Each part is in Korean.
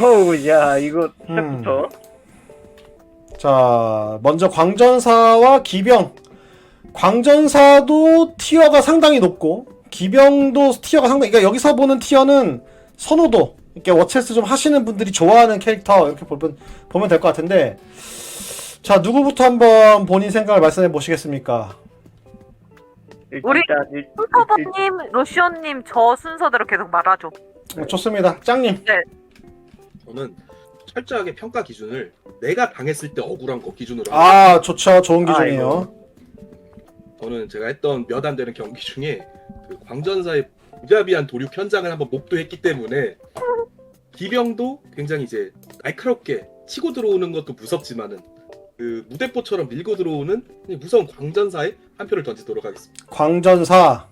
어우, 야, 이거 시작부터. 자, 먼저 광전사와 기병. 광전사도 티어가 상당히 높고 기병도 티어가 상당히, 그러니까 여기서 보는 티어는 선호도, 이렇게 워체스 좀 하시는 분들이 좋아하는 캐릭터 이렇게 보면 될 것 같은데, 자, 누구부터 한번 본인 생각을 말씀해 보시겠습니까? 우리 일단 순서버님, 로시언님 저 순서대로 계속 말하죠. 좋습니다. 짱님. 저는 철저하게 평가 기준을 내가 당했을 때 억울한 거 기준으로 아, 좋죠. 좋은 기준이에요. 저는 제가 했던 몇 안 되는 경기 중에 그 광전사의 무자비한 도륙 현장을 한번 목도했기 때문에 기병도 굉장히 이제 날카롭게 치고 들어오는 것도 무섭지만은 그 무대포처럼 밀고 들어오는 무서운 광전사에 한 표를 던지도록 하겠습니다. 광전사.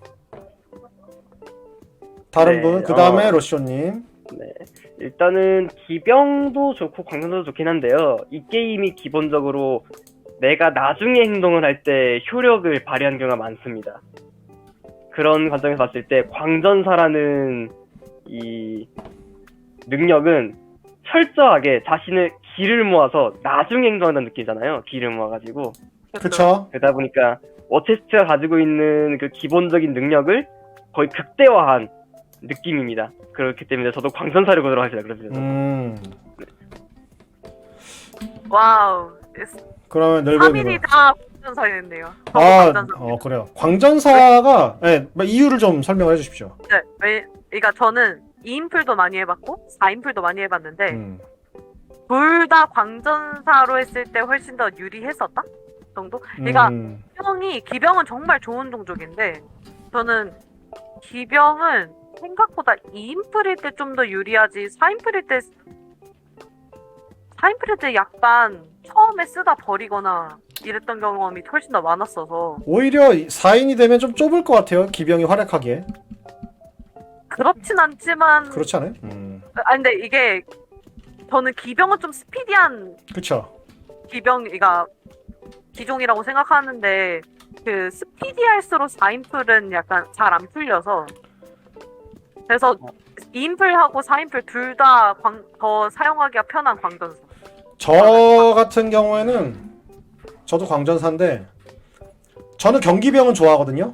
다른 네, 분, 그 다음에 로시오님. 네. 일단은 기병도 좋고 광전사도 좋긴 한데요. 이 게임이 기본적으로 내가 나중에 행동을 할 때 효력을 발휘하는 경우가 많습니다. 그런 관점에서 봤을 때 광전사라는 이 능력은 철저하게 자신의 기를 모아서 나중에 행동한다는 느낌이잖아요. 기를 모아가지고. 그쵸? 그러다 보니까 워체스트가 가지고 있는 그 기본적인 능력을 거의 극대화한 느낌입니다. 그렇기 때문에 저도 광전사를 고르도록 하겠습니다. 그래서 와우. 그러면 3인이 널베님은. 다 광전사였네요. 그래요. 광전사가, 네, 이유를 좀 설명을 해주십시오. 네, 그러니까 저는 2인풀도 많이 해봤고 4인풀도 많이 해봤는데 둘 다 광전사로 했을 때 훨씬 더 유리했었다 정도? 그러니까 기병은 정말 좋은 종족인데 저는 기병은 생각보다 2인풀일 때 좀 더 유리하지 4인풀일 때 약간 처음에 쓰다 버리거나 이랬던 경험이 훨씬 더 많았어서 오히려 4인이 되면 좀 좁을 것 같아요. 기병이 활약하기에. 그렇진 않지만 그렇지 않아요? 근데 이게 저는 기병은 좀 스피디한 그쵸. 기병이가 기종이라고 생각하는데 그 스피디할수록 4인풀은 약간 잘 안 풀려서 그래서 2인풀하고 4인풀 둘 다 더 사용하기가 편한 광전사. 저 같은 경우에는 저도 광전사인데 저는 경기병은 좋아하거든요.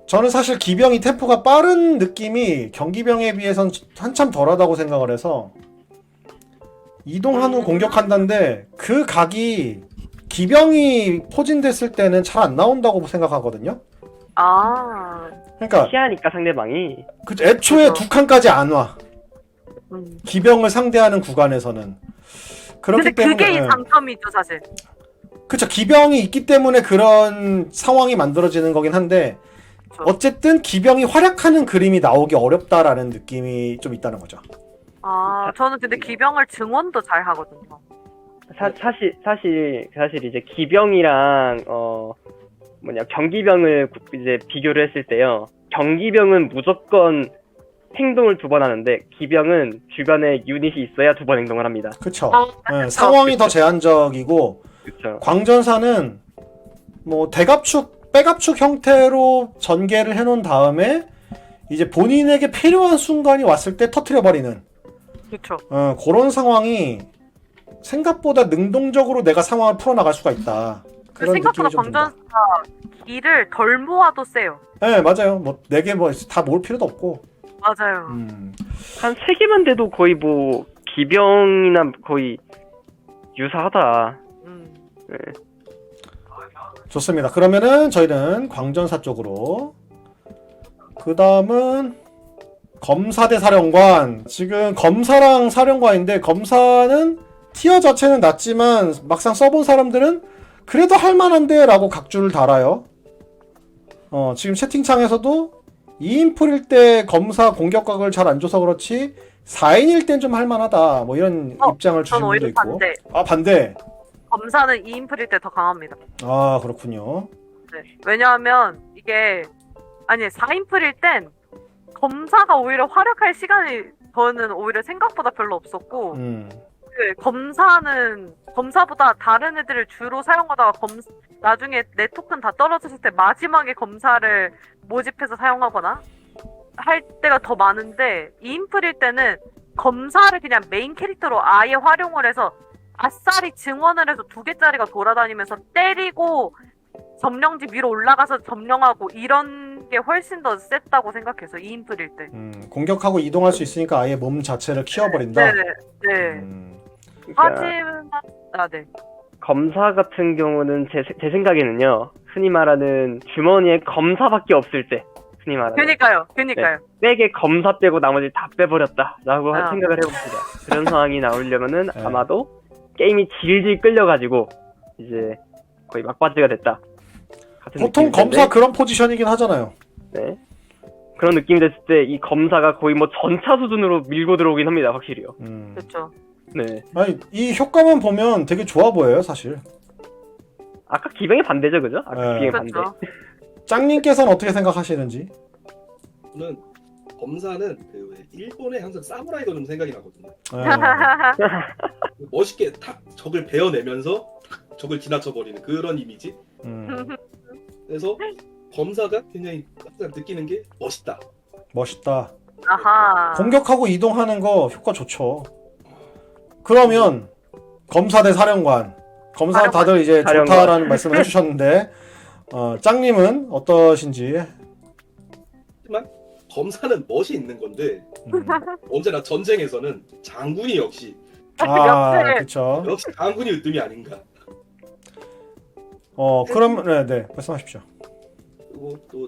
저는 사실 기병이 템포가 빠른 느낌이 경기병에 비해선 한참 덜하다고 생각을 해서 이동한 후 공격한다는데 그 각이 기병이 포진됐을 때는 잘 안 나온다고 생각하거든요. 아, 그러니까 피하니까 상대방이. 애초에 그죠. 두 칸까지 안 와. 기병을 상대하는 구간에서는. 그렇기 근데 때문에 그게 장점이죠 사실. 그쵸, 기병이 있기 때문에 그런 상황이 만들어지는 거긴 한데 그쵸. 어쨌든 기병이 활약하는 그림이 나오기 어렵다라는 느낌이 좀 있다는 거죠. 아, 저는 근데 기병을 증원도 잘 하거든요. 사실 이제 기병이랑 경기병을 이제 비교를 했을 때요. 경기병은 무조건 행동을 2번 하는데 기병은 주변에 유닛이 있어야 2번 행동을 합니다. 그쵸. 네, 상황이 더 제한적이고 그렇죠. 광전사는 뭐 대갑축, 빼갑축 형태로 전개를 해놓은 다음에 이제 본인에게 필요한 순간이 왔을 때 터트려버리는 그렇죠. 그런 상황이 생각보다 능동적으로 내가 상황을 풀어나갈 수가 있다. 그런 생각보다 느낌이 좀 든다. 광전사 기를 덜 모아도 세요. 네, 맞아요. 뭐 4개 뭐 다 모을 필요도 없고. 맞아요. 한 3개만 돼도 거의 뭐 기병이나 거의 유사하다. 네. 좋습니다. 그러면은 저희는 광전사 쪽으로. 그 다음은 검사 대 사령관. 지금 검사랑 사령관인데 검사는 티어 자체는 낮지만 막상 써본 사람들은 그래도 할만한데 라고 각주를 달아요. 지금 채팅창에서도 2인풀일 때 검사 공격각을 잘 안 줘서 그렇지 4인일 땐 좀 할만하다 뭐 이런 입장을 주신 저는 분도 오히려 있고. 반대. 아, 반대. 검사는 2인풀일 때 더 강합니다. 아, 그렇군요. 네. 왜냐하면 이게 4인풀일 땐 검사가 오히려 활약할 시간이 저는 오히려 생각보다 별로 없었고 검사보다 다른 애들을 주로 사용하다가 나중에 내 토큰 다 떨어졌을 때 마지막에 검사를 모집해서 사용하거나 할 때가 더 많은데 2인풀일 때는 검사를 그냥 메인 캐릭터로 아예 활용을 해서 아싸리 증언을 해서 2개짜리가 돌아다니면서 때리고 점령지 위로 올라가서 점령하고 이런 게 훨씬 더 셌다고 생각해서 2인플일 때. 공격하고 이동할 수 있으니까 아예 몸 자체를 키워버린다. 네. 네. 그러니까 하지만 네. 검사 같은 경우는 제 생각에는요. 흔히 말하는 주머니에 검사밖에 없을 때 흔히 말하는 그니까요. 백에 검사 빼고 나머지 다 빼버렸다라고 아. 생각을 해봅시다. 그런 상황이 나오려면은 네. 아마도 게임이 질질 끌려가지고 이제 거의 막바지가 됐다. 같은 보통 느낌일 텐데, 검사 그런 포지션이긴 하잖아요. 네. 그런 느낌이 됐을 때 이 검사가 거의 뭐 전차 수준으로 밀고 들어오긴 합니다. 확실히요. 그렇죠. 네. 아니 이 효과만 보면 되게 좋아 보여요 사실. 아까 기병의 반대죠, 그죠? 아까 네. 기병의 반대. 그렇죠. 짱님께서는 어떻게 생각하시는지? 저는 검사는 그 일본의 항상 사무라이가 좀 생각이 나거든요. 네. 멋있게 탁 적을 베어내면서 탁 적을 지나쳐버리는 그런 이미지. 그래서 검사가 굉장히 항상 느끼는 게 멋있다. 멋있다. 아하. 공격하고 이동하는 거 효과 좋죠. 그러면 검사 대 사령관. 검사 사령관. 다들 이제 사령관. 좋다라는 말씀을 해주셨는데 짱님은 어떠신지? 하지만 검사는 멋이 있는 건데 음. 언제나 전쟁에서는 장군이 역시 역시. 그렇죠. 역시 장군이 으뜸이 아닌가. 그럼 네, 말씀하십시오. 그리고 또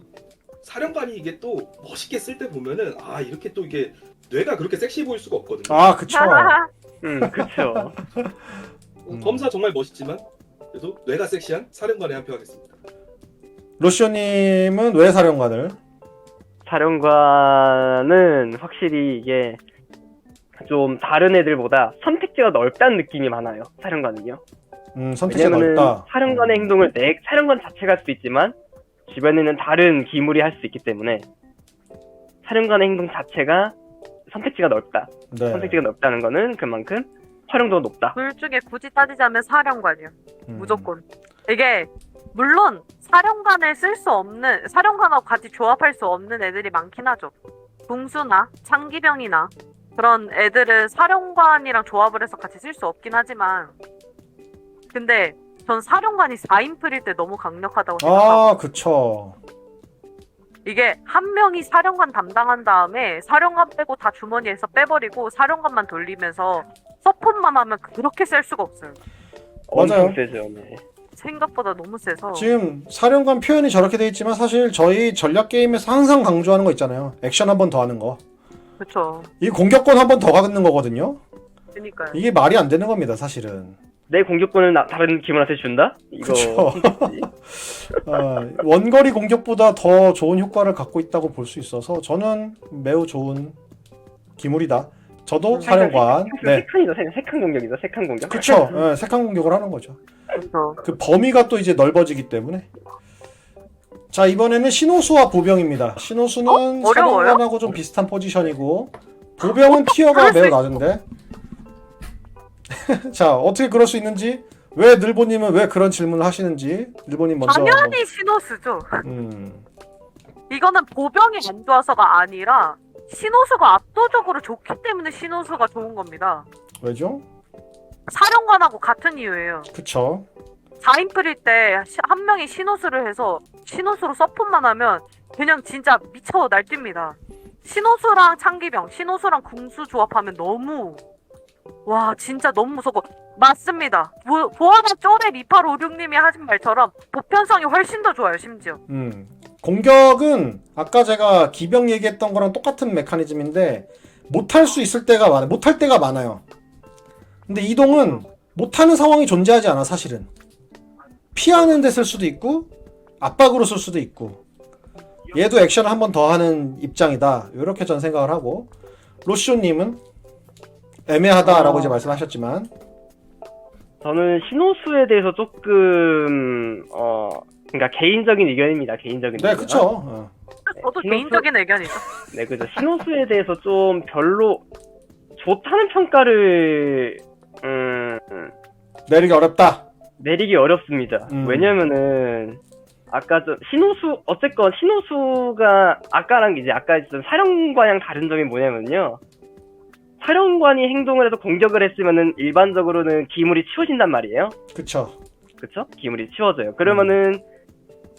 사령관이 이게 또 멋있게 쓸 때 보면은 아 이렇게 또 이게 뇌가 그렇게 섹시해 보일 수가 없거든요. 그쵸. 그쵸. 검사 정말 멋있지만 그래도 뇌가 섹시한 사령관에 한 표 하겠습니다. 로시오님은 왜 사령관을? 사령관은 확실히 이게 좀 다른 애들보다 선택지가 넓다는 느낌이 많아요. 사령관은요. 선택지가 왜냐면은 넓다. 사령관의 행동을 내 사령관 자체가 할 수도 있지만 주변에는 다른 기물이 할 수 있기 때문에 사령관의 행동 자체가 선택지가 넓다. 네. 선택지가 넓다는 거는 그만큼 활용도가 높다. 둘 중에 굳이 따지자면 사령관이요. 음. 무조건. 이게 물론 사령관을 쓸 수 없는 사령관하고 같이 조합할 수 없는 애들이 많긴 하죠. 궁수나 창기병이나 그런 애들은 사령관이랑 조합을 해서 같이 쓸 수 없긴 하지만 근데 전 사령관이 4인플일 때 너무 강력하다고 생각하고 그쵸. 이게 한 명이 사령관 담당한 다음에 사령관 빼고 다 주머니에서 빼버리고 사령관만 돌리면서 서폿만 하면 그렇게 쓸 수가 없어요. 맞아요. 엄청 세죠. 네. 생각보다 너무 세서 지금 사령관 표현이 저렇게 돼 있지만 사실 저희 전략 게임에서 항상 강조하는 거 있잖아요. 액션 한 번 더 하는 거. 그쵸. 이 공격권 한 번 더 갖는 거거든요. 그니까요. 이게 말이 안 되는 겁니다, 사실은. 내 공격권을 다른 기물한테 준다? 이거 그쵸. 선택지. 원거리 공격보다 더 좋은 효과를 갖고 있다고 볼 수 있어서 저는 매우 좋은 기물이다. 저도 사령관. 네. 세칸이죠. 세칸 공격이죠. 세칸 공격. 그쵸. 색한 공격을 하는 거죠. 그쵸. 그 범위가 또 이제 넓어지기 때문에. 자, 이번에는 신호수와 보병입니다. 신호수는 어려워요? 사령관하고 좀 비슷한 포지션이고 보병은 티어가 매우 낮은데. 자, 어떻게 그럴 수 있는지, 왜 늘보님은 왜 그런 질문을 하시는지 늘보님 먼저. 당연히 신호수죠. 음. 이거는 보병이 안 좋아서가 아니라 신호수가 압도적으로 좋기 때문에 신호수가 좋은 겁니다. 왜죠? 사령관하고 같은 이유예요. 그쵸. 4인플일 때 한 명이 신호수를 해서 신호수로 서폿만 하면 그냥 진짜 미쳐 날뜁니다. 신호수랑 창기병, 신호수랑 궁수 조합하면 너무 와 진짜 너무 무서워. 맞습니다. 보아나 쪼레 리파로56님이 하신 말처럼 보편성이 훨씬 더 좋아요. 심지어 공격은 아까 제가 기병 얘기했던 거랑 똑같은 메커니즘인데 못할 수 있을 때가 많아요. 못할 때가 많아요. 근데 이동은 못하는 상황이 존재하지 않아. 사실은 피하는 데 쓸 수도 있고 압박으로 쓸 수도 있고 얘도 액션을 한 번 더 하는 입장이다. 이렇게 전 생각을 하고, 로시오님은 애매하다라고 이제 말씀하셨지만 저는 신호수에 대해서 조금 그러니까 개인적인 의견입니다. 개인적인 네, 의견. 그쵸. 저도 신호수- 개인적인 의견이죠. 네, 그죠. 신호수에 대해서 좀 별로 좋다는 평가를 내리기 어렵다. 내리기 어렵습니다. 왜냐면은 아까 좀 어쨌건 신호수가 아까랑 이제 아까 했던 사령관이랑 다른 점이 뭐냐면요. 사령관이 행동을 해서 공격을 했으면은 일반적으로는 기물이 치워진단 말이에요. 그쵸. 그쵸? 기물이 치워져요. 그러면은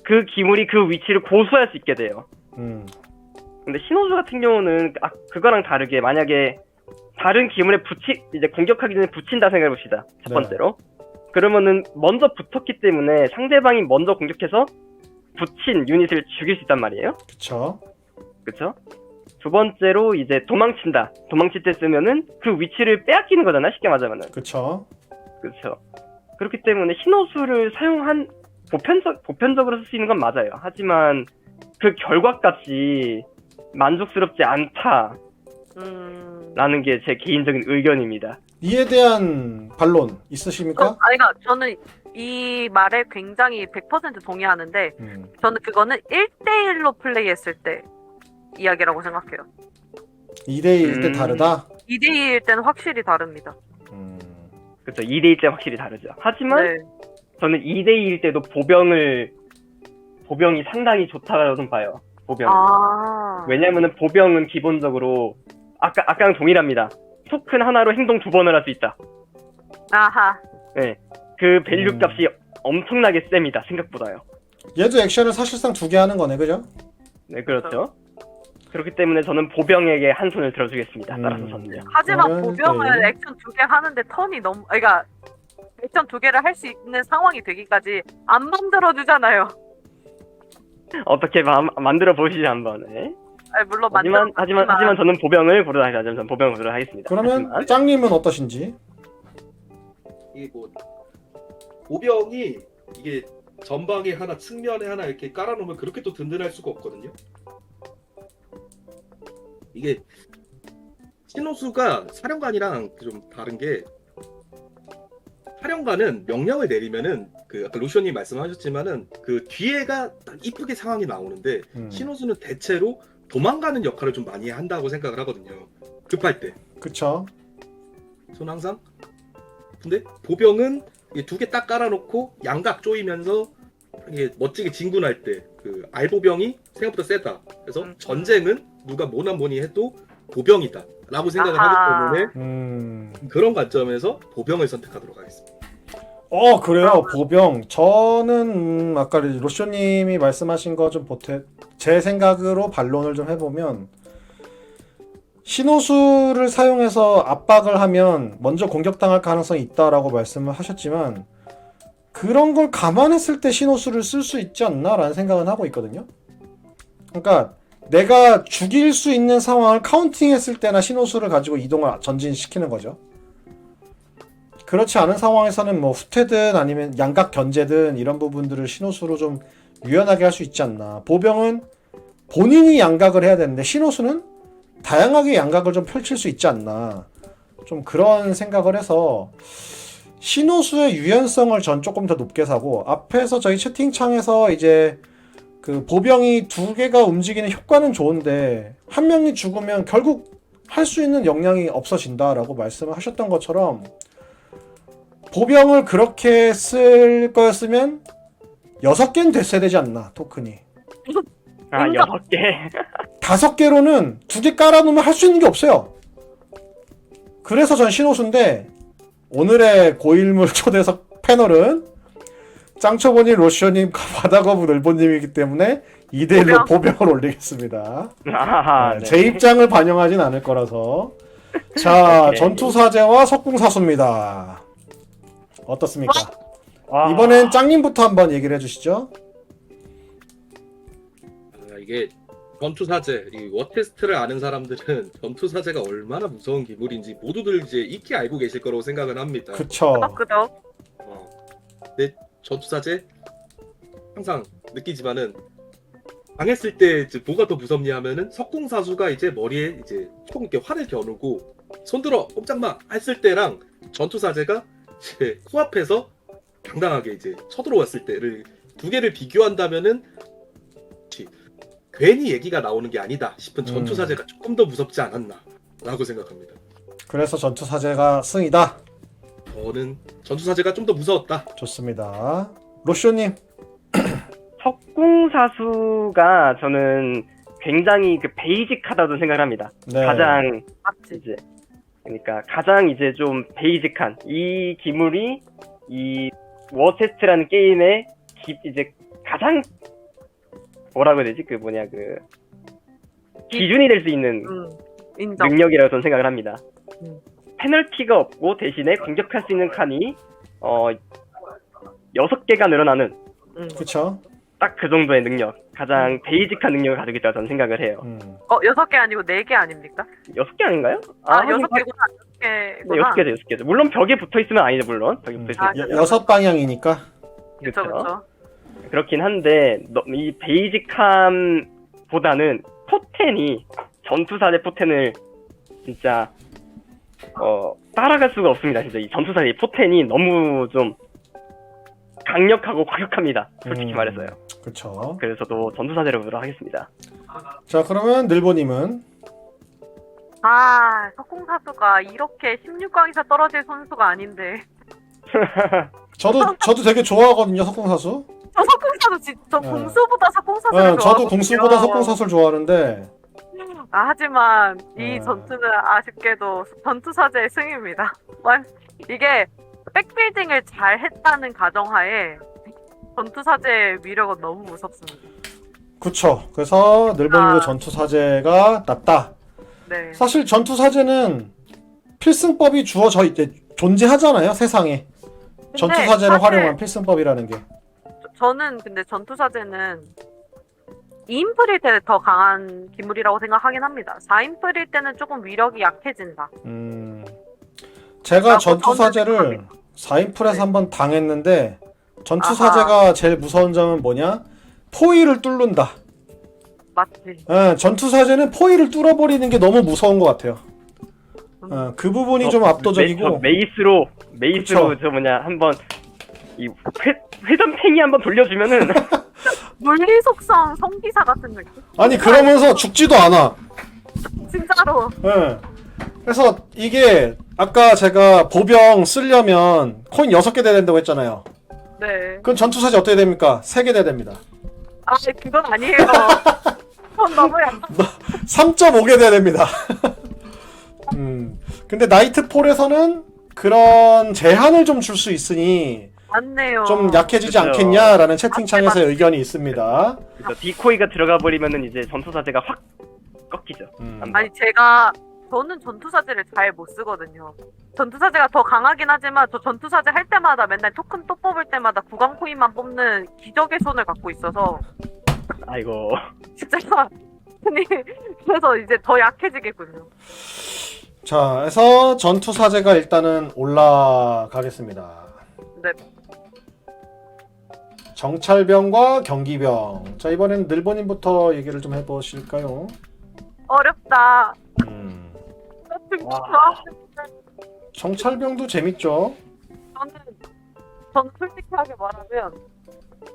그 기물이 그 위치를 고수할 수 있게 돼요. 근데 신호수 같은 경우는 그거랑 다르게 만약에 다른 기물에 이제 공격하기 전에 붙인다 생각해봅시다. 첫 네. 번째로. 그러면은 먼저 붙었기 때문에 상대방이 먼저 공격해서 붙인 유닛을 죽일 수 있단 말이에요. 그쵸. 그쵸? 두 번째로 이제 도망친다. 도망칠 때 쓰면은 그 위치를 빼앗기는 거잖아. 쉽게 말하면은. 그쵸. 그렇죠. 그렇기 때문에 신호수를 사용한 보편적으로 쓸 수 있는 건 맞아요. 하지만 그 결과값이 만족스럽지 않다라는 게 제 개인적인 의견입니다. 이에 대한 반론 있으십니까? 그러니까 저는 이 말에 굉장히 100% 동의하는데 저는 그거는 1대1로 플레이했을 때 이야기라고 생각해요. 2대1 때 다르다? 2대2일 때는 확실히 다릅니다. 그렇죠. 2대1 때 확실히 다르죠. 하지만 네. 저는 2대2일 때도 보병이 상당히 좋다고 좀 봐요. 보병이. 왜냐면은 보병은 기본적으로 아까랑 동일합니다. 토큰 하나로 행동 2번을 할 수 있다. 아하. 네. 그 밸류 값이 엄청나게 셉니다. 생각보다요. 얘도 액션을 사실상 2개 하는 거네, 그죠? 네, 그렇죠. 그렇기 때문에 저는 보병에게 한 손을 들어주겠습니다. 따라서 저는요. 하지만 저는, 보병은 네. 액션 2개 하는데 턴이 너무, 그러니까 액션 2개를 할 수 있는 상황이 되기까지 안 만들어주잖아요. 어떻게 만들어 보시지 한번. 네. 아니, 물론 하지만 저는 보병을 고르도록 하겠습니다. 저는 보병을 고르도록 하겠습니다. 그러면 하지만, 짱님은 어떠신지? 이게 뭐 보병이 이게 전방에 하나 측면에 하나 이렇게 깔아놓으면 그렇게 또 든든할 수가 없거든요. 이게 신호수가 사령관이랑 좀 다른 게 사령관은 명령을 내리면은 그 아까 로션님 말씀하셨지만은 그 뒤에가 딱 이쁘게 상황이 나오는데 신호수는 대체로 도망가는 역할을 좀 많이 한다고 생각을 하거든요. 급할 때. 그쵸. 저는 항상. 근데 보병은 2개 딱 깔아놓고 양각 조이면서 이게 멋지게 진군할 때 그 알보병이 생각보다 세다. 그래서 전쟁은 누가 뭐니 해도 보병이다 라고 생각을 하기 때문에 그런 관점에서 보병을 선택하도록 하겠습니다. 그래요. 보병. 저는 아까 로쇼님이 말씀하신 거 좀 제 생각으로 반론을 좀 해보면 신호수를 사용해서 압박을 하면 먼저 공격당할 가능성이 있다라고 말씀을 하셨지만 그런 걸 감안했을 때 신호수를 쓸 수 있지 않나 라는 생각은 하고 있거든요. 그러니까 내가 죽일 수 있는 상황을 카운팅했을 때나 신호수를 가지고 이동을 전진시키는 거죠. 그렇지 않은 상황에서는 뭐 후퇴든 아니면 양각 견제든 이런 부분들을 신호수로 좀 유연하게 할 수 있지 않나. 보병은 본인이 양각을 해야 되는데 신호수는 다양하게 양각을 좀 펼칠 수 있지 않나. 좀 그런 생각을 해서 신호수의 유연성을 전 조금 더 높게 사고 앞에서 저희 채팅창에서 이제 그 보병이 2개가 움직이는 효과는 좋은데 한 명이 죽으면 결국 할 수 있는 역량이 없어진다라고 말씀을 하셨던 것처럼 보병을 그렇게 쓸 거였으면 6개는 됐어야 되지 않나 토큰이. 6개. 5개로는 2개 깔아놓으면 할 수 있는 게 없어요. 그래서 전 신호수인데 오늘의 고일물 초대석 패널은 짱초보님, 로시오님, 바다거부 늘보님이기 때문에 2대1로 보병을 올리겠습니다. 네. 제 입장을 반영하진 않을 거라서. 자, 전투사제와 석궁사수입니다. 어떻습니까? 이번엔 짱님부터 한번 얘기를 해주시죠. 이게 전투사제, 이 워테스트를 아는 사람들은 전투사제가 얼마나 무서운 기물인지 모두들 이제 익히 알고 계실 거라고 생각을 합니다. 그쵸. 그죠? 근데 전투사제 항상 느끼지만은 당했을 때 이제 뭐가 더 무섭냐 하면은 석궁사수가 이제 머리에 이제 총 이렇게 활을 겨누고 손들어 꼼짝마 했을 때랑 전투사제가 이제 코앞에서 당당하게 이제 쳐들어왔을 때를 2개를 비교한다면은 괜히 얘기가 나오는 게 아니다 싶은 전투사제가 조금 더 무섭지 않았나 라고 생각합니다. 그래서 전투사제가 승이다. 저는 전투사제가 좀 더 무서웠다. 좋습니다. 로쇼님. 석궁사수가 저는 굉장히 베이직하다고 생각을 합니다. 네. 가장 맞지. 이제 그러니까 가장 이제 좀 베이직한 이 기물이 이 워체스트라는 게임의 이제 가장 뭐라고 해야 되지? 그 뭐냐 그 기준이 될 수 있는 인정. 능력이라고 저는 생각을 합니다. 음. 페널티가 없고 대신에 공격할 수 있는 칸이 6개가 늘어나는 그쵸? 딱 그 정도의 능력, 가장 베이직한 능력을 가지고 있다고 저는 생각을 해요. 6개 아니고 4개 아닙니까? 6개 아닌가요? 아, 하긴 6개구나. 네, 6개구나. 6개죠, 6개죠. 물론 벽에 붙어 있으면 아니죠, 물론. 벽에 붙어 있으면. 아, 그렇죠. 6방향이니까. 그쵸, 그쵸. 그렇긴 한데, 이 베이직함보다는 포텐이, 전투사제 포텐을 진짜, 따라갈 수가 없습니다, 진짜. 이 전투사제 포텐이 너무 좀 강력하고 과격합니다, 솔직히 말해서요. 그쵸. 그래서 저도 전투사제로 보도록 하겠습니다. 자, 그러면 늘보님은? 아, 석공사수가 이렇게 16강에서 떨어질 선수가 아닌데. 저도 되게 좋아하거든요, 석궁사수. 저 석공사수, 저 네. 공수보다 석공사수를 네, 저도 좋아하거든요. 공수보다 석궁사수를 좋아하는데, 아, 하지만 네. 이 전투는 아쉽게도 전투사제의 승입니다. 이게 백빌딩을 잘 했다는 가정하에 전투사제의 위력은 너무 무섭습니다. 그쵸. 그래서 늘보님도 아. 전투사제가 낫다. 네. 사실 전투사제는 필승법이 주어져 있대, 존재하잖아요, 세상에. 전투사제를 사실 활용한 필승법이라는 게. 저는 근데 전투사제는 2인플일 때 더 강한 기물이라고 생각하긴 합니다. 4인플일 때는 조금 위력이 약해진다. 제가 라고 전투사제를 저는 4인풀에서 네. 한번 당했는데, 전투사제가 제일 무서운 점은 뭐냐? 포위를 뚫는다. 맞지? 예, 전투사제는 포위를 뚫어버리는 게 너무 무서운 것 같아요. 그 부분이 좀 압도적이고. 메이스로 그쵸. 저 뭐냐 한번 이 회전팽이 한번 돌려주면은 물리 속성 성기사 같은 느낌? 아니, 그러면서 죽지도 않아. 진짜로. 예. 그래서 이게 아까 제가 보병 쓰려면 코인 6개 돼야 된다고 했잖아요. 네. 그럼 전투사제 어떻게 됩니까? 3개 돼야 됩니다. 아, 그건 아니에요. 그건 너무 약간 3.5개 돼야 됩니다. 근데 나이트폴에서는 그런 제한을 좀 줄 수 있으니 많네요. 좀 약해지지 그쵸. 않겠냐라는 채팅창에서의 의견이 있습니다. 디코이가 들어가 버리면은 이제 전투사제가 확 꺾이죠. 아니, 저는 전투사제를 잘 못 쓰거든요. 전투사제가 더 강하긴 하지만 저 전투사제 할 때마다 맨날 토큰 또 뽑을 때마다 구강 코인만 뽑는 기적의 손을 갖고 있어서 아이고. 진짜 아니 그래서 이제 더 약해지겠군요. 자, 그래서 전투사제가 일단은 올라가겠습니다. 네. 정찰병과 경기병. 자, 이번엔 늘보님부터 얘기를 좀 해보실까요? 어렵다. 와. 정찰병도 재밌죠. 저는 솔직하게 말하면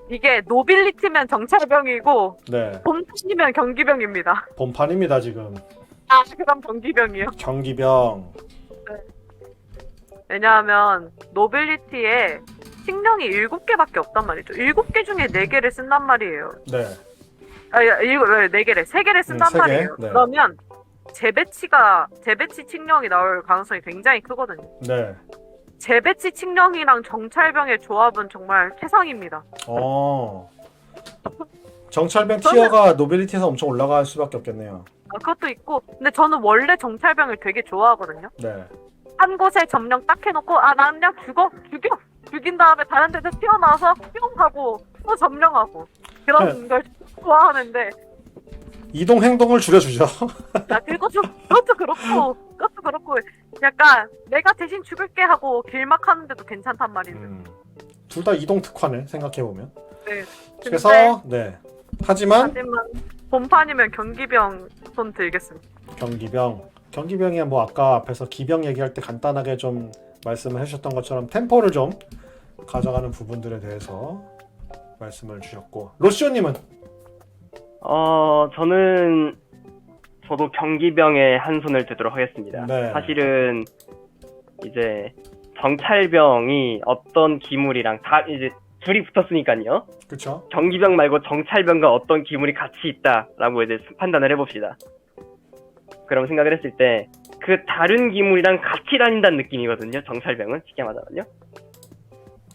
이게 노빌리티면 정찰병이고 네, 봄판이면 경기병입니다. 본판입니다 지금. 아, 그럼 경기병이요. 경기병. 왜냐하면 노빌리티에 식량이 7개밖에 없단 말이죠. 7개 중에 4개를 쓴단 말이에요. 네, 아, 4개래. 3개를 쓴단 세 개? 말이에요. 네. 그러면 재배치 칙령이 나올 가능성이 굉장히 크거든요. 네. 재배치 칙령이랑 정찰병의 조합은 정말 최상입니다. 정찰병 티어가 노빌리티에서 엄청 올라갈 수밖에 없겠네요. 아, 그것도 있고, 근데 저는 원래 정찰병을 되게 좋아하거든요. 네. 한 곳에 점령 딱 해놓고, 아, 난 그냥 죽인 다음에 다른 데서 튀어나와서 뿅 하고 또 점령하고 그런 걸 좋아하는데, 이동 행동을 줄여주죠. 야, 그것도 그렇고, 약간 내가 대신 죽을게 하고 길막 하는데도 괜찮단 말이에요. 둘 다 이동 특화네 생각해보면. 네. 그래서 네. 하지만 본판이면 경기병 손 들겠습니다. 경기병이 뭐 아까 앞에서 기병 얘기할 때 간단하게 좀 말씀을 해주셨던 것처럼 템포를 좀 가져가는 부분들에 대해서 말씀을 주셨고, 로시오님은? 저도 경기병에 한 손을 대도록 하겠습니다. 네. 사실은 이제 정찰병이 어떤 기물이랑 다 이제 둘이 붙었으니까요. 그쵸? 경기병 말고 정찰병과 어떤 기물이 같이 있다라고 이제 판단을 해봅시다. 그럼 생각을 했을 때 그 다른 기물이랑 같이 다닌다는 느낌이거든요. 정찰병은 쉽게 말하면요.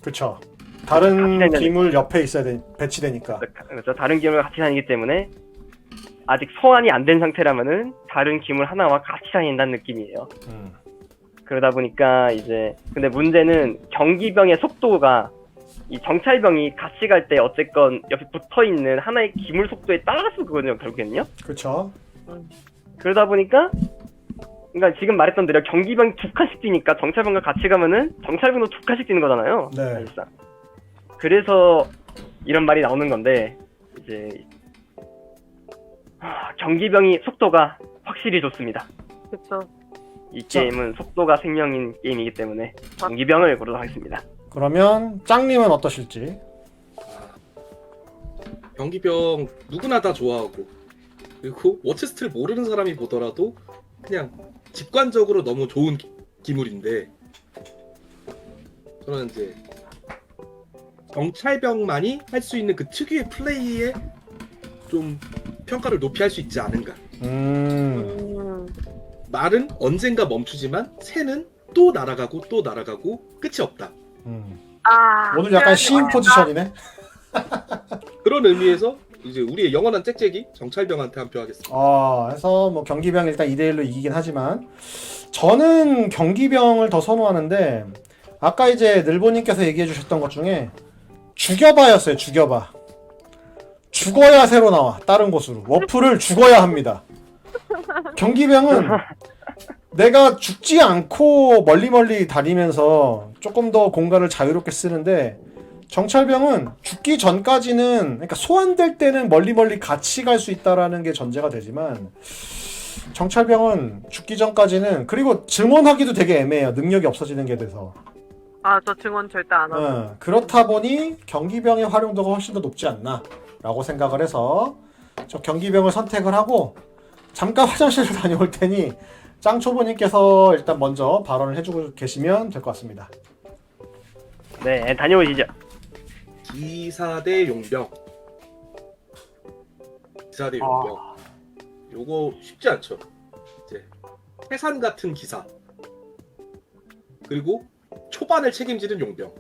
그쵸. 다른 같이 기물 옆에 있어야 배치되니까. 그렇죠. 다른 기물과 같이 다니기 때문에 아직 소환이 안 된 상태라면은 다른 기물 하나와 같이 다닌다는 느낌이에요. 그러다 보니까 이제 근데 문제는 경기병의 속도가 이 정찰병이 같이 갈 때 어쨌건 옆에 붙어 있는 하나의 기물 속도에 따라서 그거든요, 결국에는요. 그쵸. 그러다 보니까 그러니까 지금 말했던 대로 경기병이 2칸씩 뛰니까 정찰병과 같이 가면은 정찰병도 2칸씩 뛰는 거잖아요. 네. 사실상. 그래서 이런 말이 나오는 건데 이제 경기병이 속도가 확실히 좋습니다. 그쵸. 이 게임은 속도가 생명인 게임이기 때문에 경기병을 고르도록 하겠습니다. 그러면 짱님은 어떠실지? 경기병 누구나 다 좋아하고 그리고 워치스트를 모르는 사람이 보더라도 그냥 직관적으로 너무 좋은 기물인데 저는 이제 정찰병만이 할 수 있는 그 특유의 플레이에 좀 평가를 높이 할 수 있지 않은가. 말은 언젠가 멈추지만 새는 또 날아가고 또 날아가고 끝이 없다. 오늘 약간 시인 포지션이네. 그런 의미에서 이제 우리의 영원한 짹짹이 정찰병한테 한 표 하겠습니다. 해서 뭐 경기병 일단 2대1로 이기긴 하지만 저는 경기병을 더 선호하는데 아까 이제 늘보님께서 얘기해 주셨던 것 중에 죽여봐였어요. 죽여봐. 죽어야 새로 나와. 다른 곳으로. 워프를 죽어야 합니다. 경기병은 내가 죽지 않고 멀리 다니면서 조금 더 공간을 자유롭게 쓰는데 정찰병은 죽기 전까지는 그러니까 소환될 때는 멀리 같이 갈 수 있다라는 게 전제가 되지만 정찰병은 죽기 전까지는 그리고 증원하기도 되게 애매해요. 능력이 없어지는 게 돼서. 저 증언 절대 안 하고. 그렇다 보니 경기병의 활용도가 훨씬 더 높지 않나 라고 생각을 해서 저 경기병을 선택을 하고 잠깐 화장실을 다녀올 테니 짱초보님께서 일단 먼저 발언을 해주고 계시면 될 것 같습니다. 네, 다녀오시죠. 기사 대 용병. 기사 대 용병. 요거 쉽지 않죠. 이제 해산 같은 기사. 그리고 초반을 책임지는 용병.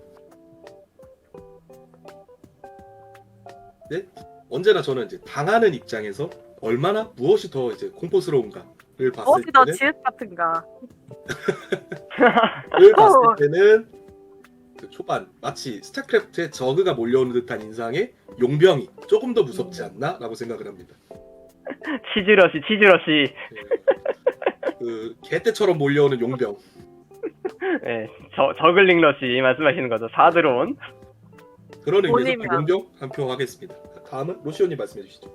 네? 언제나 저는 이제 당하는 입장에서 얼마나 무엇이 더 이제 공포스러운가를 봤을 무엇이 더 때는 지읒 같은가. 를 봤을 때는 그 초반 마치 스타크래프트에 저그가 몰려오는 듯한 인상의 용병이 조금 더 무섭지 않나? 라고 생각을 합니다. 치즈러시. 그 개떼처럼 몰려오는 용병. 네, 저글링 러시 말씀하시는 거죠. 4드론. 그런 의미에서 본인이야. 용병 한 표 하겠습니다. 다음은 로시오님 말씀해 주시죠.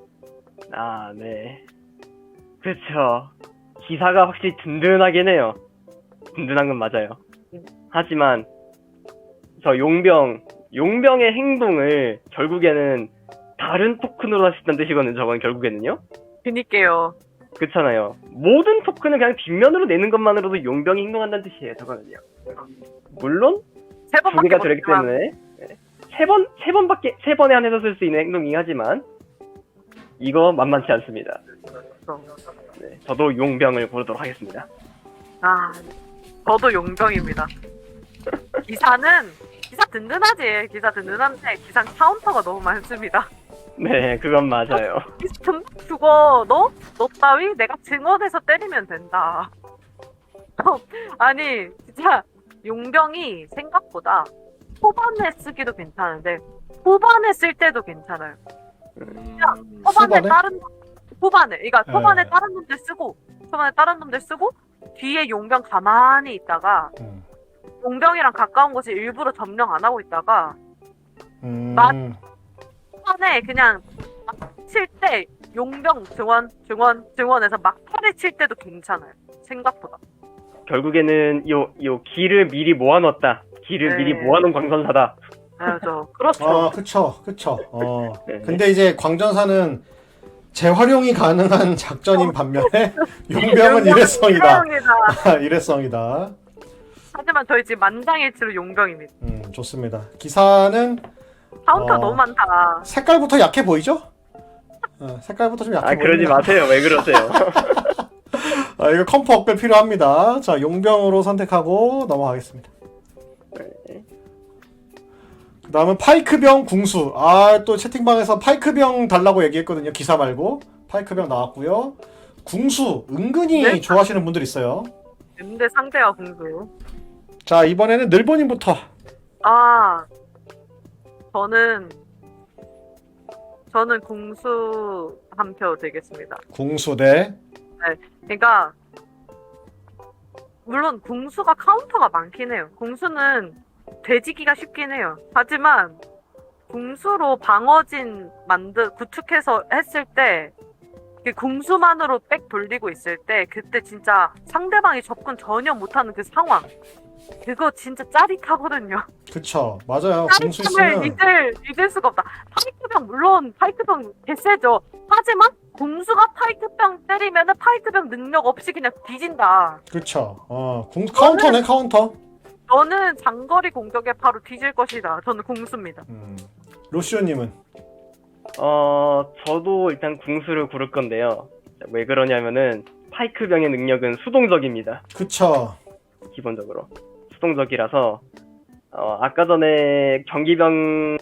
네. 그렇죠. 기사가 확실히 든든하긴 해요. 든든한 건 맞아요. 하지만 저 용병의 행동을 결국에는 다른 토큰으로 할 수 있다는 뜻이거든요. 저건 결국에는요. 그니까요. 그렇잖아요. 모든 토큰을 그냥 뒷면으로 내는 것만으로도 용병이 행동한다는 뜻이에요. 저거는요. 물론 세 두 번밖에 개가 못 들어있기 들어가. 때문에 세 번에 한해서 쓸 수 있는 행동이긴 하지만 이거 만만치 않습니다. 네, 저도 용병을 고르도록 하겠습니다. 저도 용병입니다. 기사 든든하지. 기사 든든한데 기사 카운터가 너무 많습니다. 네, 그건 맞아요. 금방 죽어. 너 따위 내가 증언해서 때리면 된다. 아니 진짜 용병이 생각보다 초반에 쓰기도 괜찮은데 후반에 쓸 때도 괜찮아요. 후반에? 후반에 그러니까 네. 초반에 다른 놈들 쓰고 뒤에 용병 가만히 있다가 용병이랑 가까운 곳에 일부러 점령 안 하고 있다가 후반에 그냥 막 칠 때 용병 증원해서 막타를 칠 때도 괜찮아요. 생각보다. 결국에는 요 기를 미리 모아놨다. 기를 네. 미리 모아놓은 광선사다. 그렇죠. 그쵸. 네. 근데 이제 광전사는 재활용이 가능한 작전인 반면에 용병은 일회성이다. 용병입니다. 일회성이다. 하지만 저희 지금 만장일치로 용병입니다. 좋습니다. 기사는 카운터 너무 많다. 색깔부터 약해 보이죠? 색깔부터 좀 약해 보이죠? 그러지 마세요. 왜 그러세요? 이거 컴포 업글 필요합니다. 자, 용병으로 선택하고 넘어가겠습니다. 네. 그 다음은 파이크병 궁수. 또 채팅방에서 파이크병 달라고 얘기했거든요. 기사 말고. 파이크병 나왔고요. 궁수. 은근히 네? 좋아하시는 분들 있어요. 근데 상대가 공수. 자, 이번에는 늘보님부터. 저는 궁수 한 표 되겠습니다. 궁수 대. 그러니까 물론 궁수가 카운터가 많긴 해요. 궁수는 되지기가 쉽긴 해요. 하지만 궁수로 방어진 구축해서 했을 때 그 궁수만으로 백 돌리고 있을 때 그때 진짜 상대방이 접근 전혀 못하는 그 상황 그거 진짜 짜릿하거든요. 그쵸. 맞아요. 궁수 짜릿함을 있으면. 잊을 수가 없다. 파이크병 물론 파이크병 개세죠. 하지만 궁수가 파이크병 때리면은 파이크병 능력 없이 그냥 뒤진다. 그쵸. 카운터네, 카운터. 너는 장거리 공격에 바로 뒤질 것이다. 저는 궁수입니다. 로시오님은? 저도 일단 궁수를 고를 건데요. 왜 그러냐면은 파이크병의 능력은 수동적입니다. 그쵸. 기본적으로 수동적이라서 아까 전에 경기병에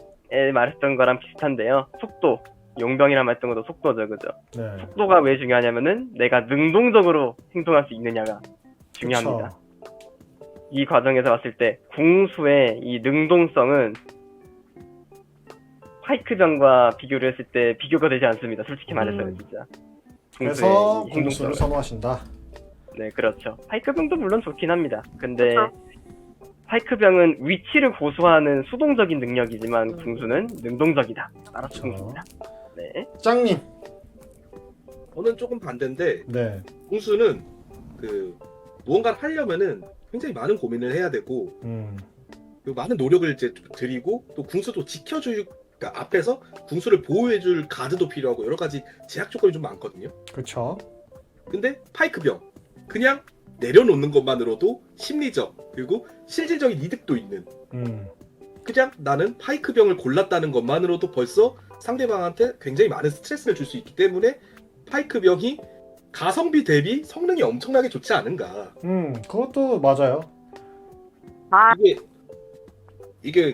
말했던 거랑 비슷한데요. 속도, 용병이랑 말했던 것도 속도죠, 그죠? 네. 속도가 왜 중요하냐면은 내가 능동적으로 행동할 수 있느냐가 중요합니다. 그쵸. 이 과정에서 봤을 때 궁수의 이 능동성은 파이크병과 비교를 했을 때 비교가 되지 않습니다. 솔직히 말해서는 진짜. 그래서 이 궁수를 선호하신다. 네, 그렇죠. 파이크병도 물론 좋긴 합니다. 근데 그렇죠. 파이크병은 위치를 고수하는 수동적인 능력이지만 궁수는 능동적이다. 따라서 그렇죠. 궁수입니다. 네. 짱님. 저는 조금 반대인데 네. 궁수는 무언가를 하려면은 굉장히 많은 고민을 해야 되고 그리고 많은 노력을 이제 드리고 또 궁수도 지켜줄 그러니까 앞에서 궁수를 보호해줄 가드도 필요하고 여러 가지 제약 조건이 좀 많거든요. 그쵸. 근데 파이크병 그냥 내려놓는 것만으로도 심리적 그리고 실질적인 이득도 있는 그냥 나는 파이크병을 골랐다는 것만으로도 벌써 상대방한테 굉장히 많은 스트레스를 줄 수 있기 때문에 파이크병이 가성비 대비 성능이 엄청나게 좋지 않은가. 그것도 맞아요. 이게 네.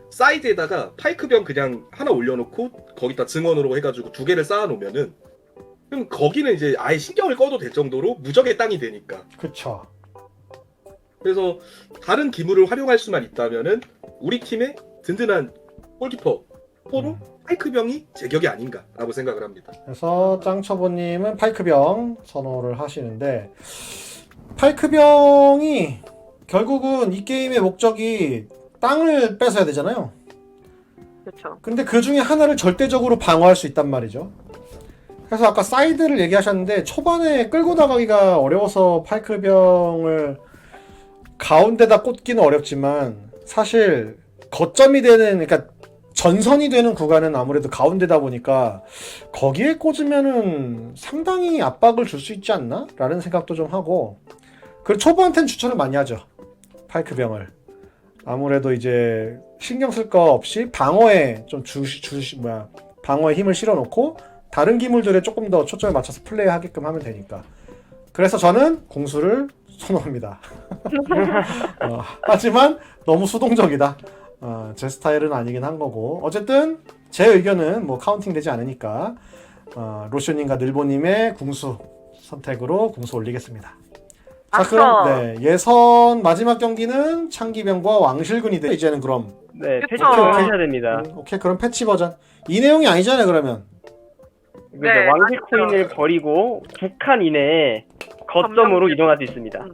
사이드에다가 파이크병 그냥 하나 올려놓고 거기다 증원으로 해가지고 두 개를 쌓아놓으면은 그럼 거기는 이제 아예 신경을 꺼도 될 정도로 무적의 땅이 되니까. 그쵸. 그래서 다른 기물을 활용할 수만 있다면은 우리 팀의 든든한 골키퍼 포로 파이크병이 제격이 아닌가라고 생각을 합니다. 그래서 짱처보님은 파이크병 선호를 하시는데 파이크병이 결국은 이 게임의 목적이 땅을 뺏어야 되잖아요. 그렇죠. 근데 그 중에 하나를 절대적으로 방어할 수 있단 말이죠. 그래서 아까 사이드를 얘기하셨는데 초반에 끌고 나가기가 어려워서 파이크병을 가운데다 꽂기는 어렵지만 사실 거점이 되는 그러니까 전선이 되는 구간은 아무래도 가운데다 보니까 거기에 꽂으면은 상당히 압박을 줄 수 있지 않나? 라는 생각도 좀 하고 그 초반텐 추천을 많이 하죠. 파이크병을. 아무래도 이제 신경 쓸 거 없이 방어에 좀 방어에 힘을 실어 놓고 다른 기물들에 조금 더 초점을 맞춰서 플레이하게끔 하면 되니까. 그래서 저는 궁수를 선호합니다. 하지만 너무 수동적이다. 제 스타일은 아니긴 한 거고. 어쨌든 제 의견은 뭐 카운팅 되지 않으니까 로쇼님과 늘보님의 궁수 선택으로 궁수 올리겠습니다. 자, 그럼 예선 마지막 경기는 창기병과 왕실군이 돼. 이제는 그럼 네, 그쵸. 패치를 하셔야 됩니다. 오케이, 그럼 패치 버전. 이 내용이 아니잖아요, 그러면. 그죠? 네, 왕실 맞죠. 코인을 버리고 2칸 이내에 거점으로 이동할 수 있습니다.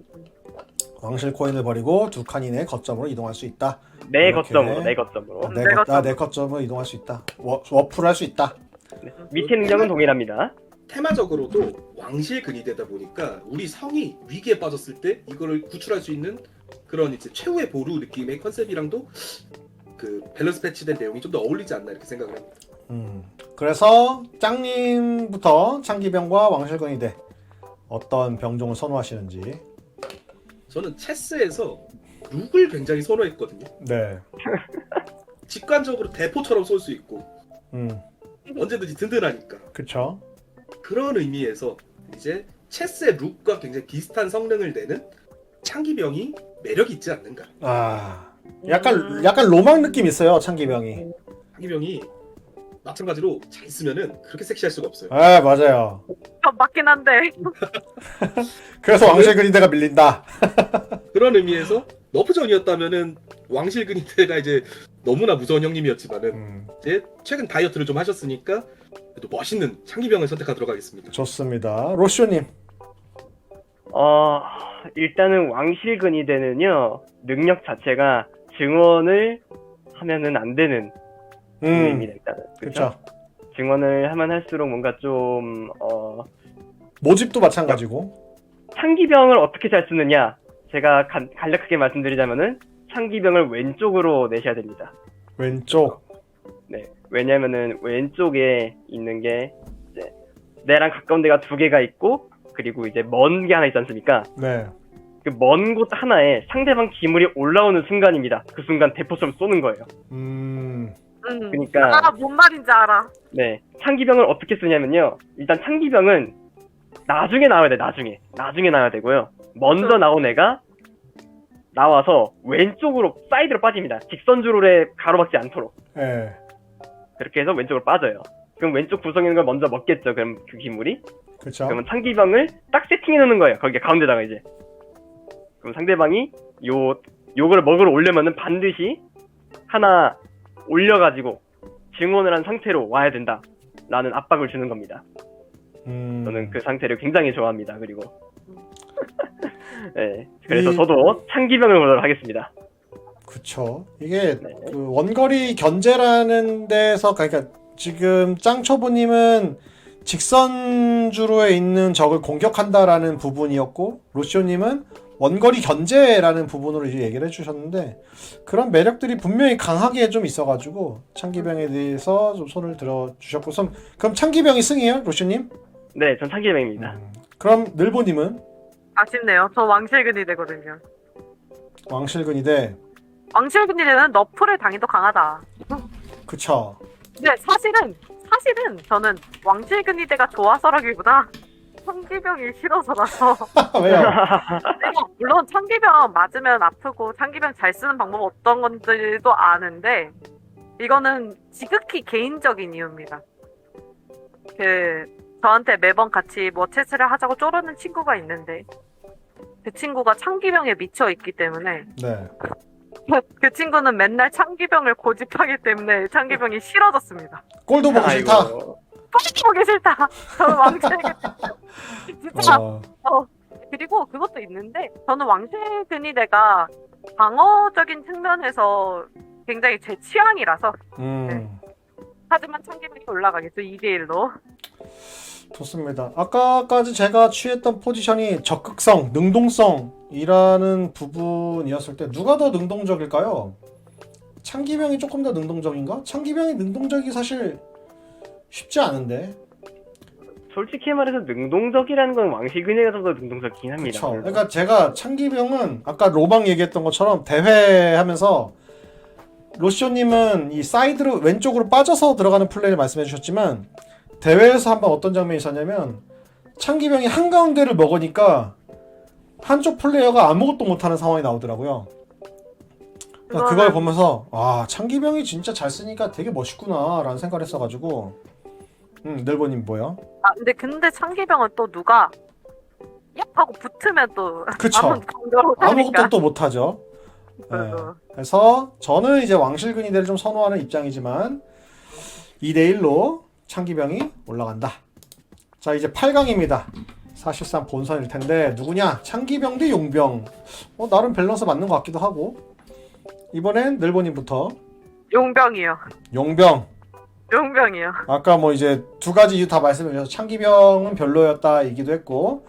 왕실 코인을 버리고 2칸 이내 거점으로 이동할 수 있다. 내 이렇게. 거점으로, 내 거점으로. 내 거점으로 이동할 수 있다. 워프를 할 수 있다. 네. 밑에 능력은 동일합니다. 테마적으로도 왕실근이 되다 보니까 우리 성이 위기에 빠졌을 때 이거를 구출할 수 있는 그런 이제 최후의 보루 느낌의 컨셉이랑도 밸런스 패치된 내용이 좀 더 어울리지 않나 이렇게 생각을 합니다. 그래서 짱님부터 창기병과 왕실군이 돼. 어떤 병종을 선호하시는지. 저는 체스에서 룩을 굉장히 선호했거든요. 네. 직관적으로 대포처럼 쏠 수 있고 음. 언제든지 든든하니까. 그쵸. 그런 의미에서 이제 체스의 룩과 굉장히 비슷한 성능을 내는 창기병이 매력이 있지 않는가. 약간 로망 느낌 있어요, 창기병이. 창기병이 마찬가지로 잘 쓰면은 그렇게 섹시할 수가 없어요. 맞아요. 맞긴 한데. 그래서 왕실근위대가 밀린다. 그런 의미에서 너프전이었다면은 왕실근위대가 이제 너무나 무서운 형님이었지만은 이제 최근 다이어트를 좀 하셨으니까 또 멋있는 창기병을 선택하도록 하겠습니다. 좋습니다. 로쇼님. 일단은 왕실근위대는요, 능력 자체가 증원을 하면은 안 되는 부분입니다, 일단은. 그렇죠. 증원을 하면 할수록 뭔가 좀, 모집도 마찬가지고. 창기병을 어떻게 잘 쓰느냐, 제가 간략하게 말씀드리자면은, 창기병을 왼쪽으로 내셔야 됩니다. 왼쪽. 네. 왜냐면은, 왼쪽에 있는 게, 이제, 내랑 가까운 데가 두 개가 있고, 그리고 이제 먼 게 하나 있지 않습니까? 네. 그 먼 곳 하나에 상대방 기물이 올라오는 순간입니다. 그 순간 대포처럼 쏘는 거예요. 그러니까 뭔 말인지 알아. 네, 창기병을 어떻게 쓰냐면요. 일단 창기병은 나중에 나와야 돼. 나중에 나와야 되고요. 먼저 나온 애가 나와서 왼쪽으로 사이드로 빠집니다. 직선주로에 가로막지 않도록. 네. 그렇게 해서 왼쪽으로 빠져요. 그럼 왼쪽 구성에 있는 걸 먼저 먹겠죠. 그럼 그 기물이. 그렇죠. 그러면 창기병을 딱 세팅해 놓는 거예요. 거기 가운데다가 이제. 그럼 상대방이 요거를 먹으러 오려면은 반드시 하나 올려가지고 증원을 한 상태로 와야 된다. 라는 압박을 주는 겁니다. 저는 그 상태를 굉장히 좋아합니다. 그리고 네, 그래서 저도 창기병을 보도록 하겠습니다. 그쵸. 이게 그 원거리 견제라는 데서 그러니까 지금 짱초보님은 직선주로에 있는 적을 공격한다라는 부분이었고 로시오님은 원거리 견제라는 부분으로 이제 얘기를 해주셨는데 그런 매력들이 분명히 강하게 좀 있어가지고 창기병에 대해서 좀 손을 들어주셨고 그럼 창기병이 승이에요, 로시오님? 네, 전 창기병입니다. 그럼 늘보님은? 아쉽네요. 저 왕실근위대거든요. 왕실근위대. 왕실근위대는 너프를 당해도 강하다. 그쵸. 근데 사실은 저는 왕실근위대가 좋아서라기보다 창기병이 싫어서라서. 왜요? 물론 창기병 맞으면 아프고 창기병 잘 쓰는 방법 어떤 건지도 아는데 이거는 지극히 개인적인 이유입니다. 저한테 매번 같이 뭐 체스를 하자고 쪼르는 친구가 있는데 그 친구가 창기병에 미쳐 있기 때문에 네. 그 친구는 맨날 창기병을 고집하기 때문에 창기병이 싫어졌습니다. 꼴도 보기 싫다. 꼴도 보기 싫다. 저는 왕실근위대 진짜. 그리고 그것도 있는데 저는 왕실근위대가 방어적인 측면에서 굉장히 제 취향이라서 네. 하지만 창기병이 올라가겠죠. 2대1로. 좋습니다. 아까까지 제가 취했던 포지션이 적극성, 능동성이라는 부분이었을 때 누가 더 능동적일까요? 창기병이 조금 더 능동적인가? 창기병이 능동적이 사실 쉽지 않은데. 솔직히 말해서 능동적이라는 건 왕실근위대가 더 능동적이긴 합니다. 그쵸. 그러니까 제가 창기병은 아까 로망 얘기했던 것처럼 대회하면서 로시오님은 이 사이드로 왼쪽으로 빠져서 들어가는 플레이를 말씀해 주셨지만 대회에서 한번 어떤 장면이 있었냐면 창기병이 한가운데를 먹으니까 한쪽 플레이어가 아무것도 못하는 상황이 나오더라고요. 그러니까 그걸 보면서 창기병이 진짜 잘 쓰니까 되게 멋있구나 라는 생각을 했어가지고 늘보님 뭐요? 근데 창기병은 또 누가 얍 하고 붙으면 또 그쵸. 아무것도 또 못하죠. 네. 그래서 저는 이제 왕실근위대를 좀 선호하는 입장이지만 2대1로 창기병이 올라간다. 자, 이제 8강입니다. 사실상 본선일 텐데 누구냐? 창기병 대 용병. 나름 밸런스 맞는 것 같기도 하고. 이번엔 늘보님부터. 용병이요. 용병이요. 아까 뭐 이제 두 가지 이유 다 말씀해 주셔서 창기병은 별로였다 얘기도 했고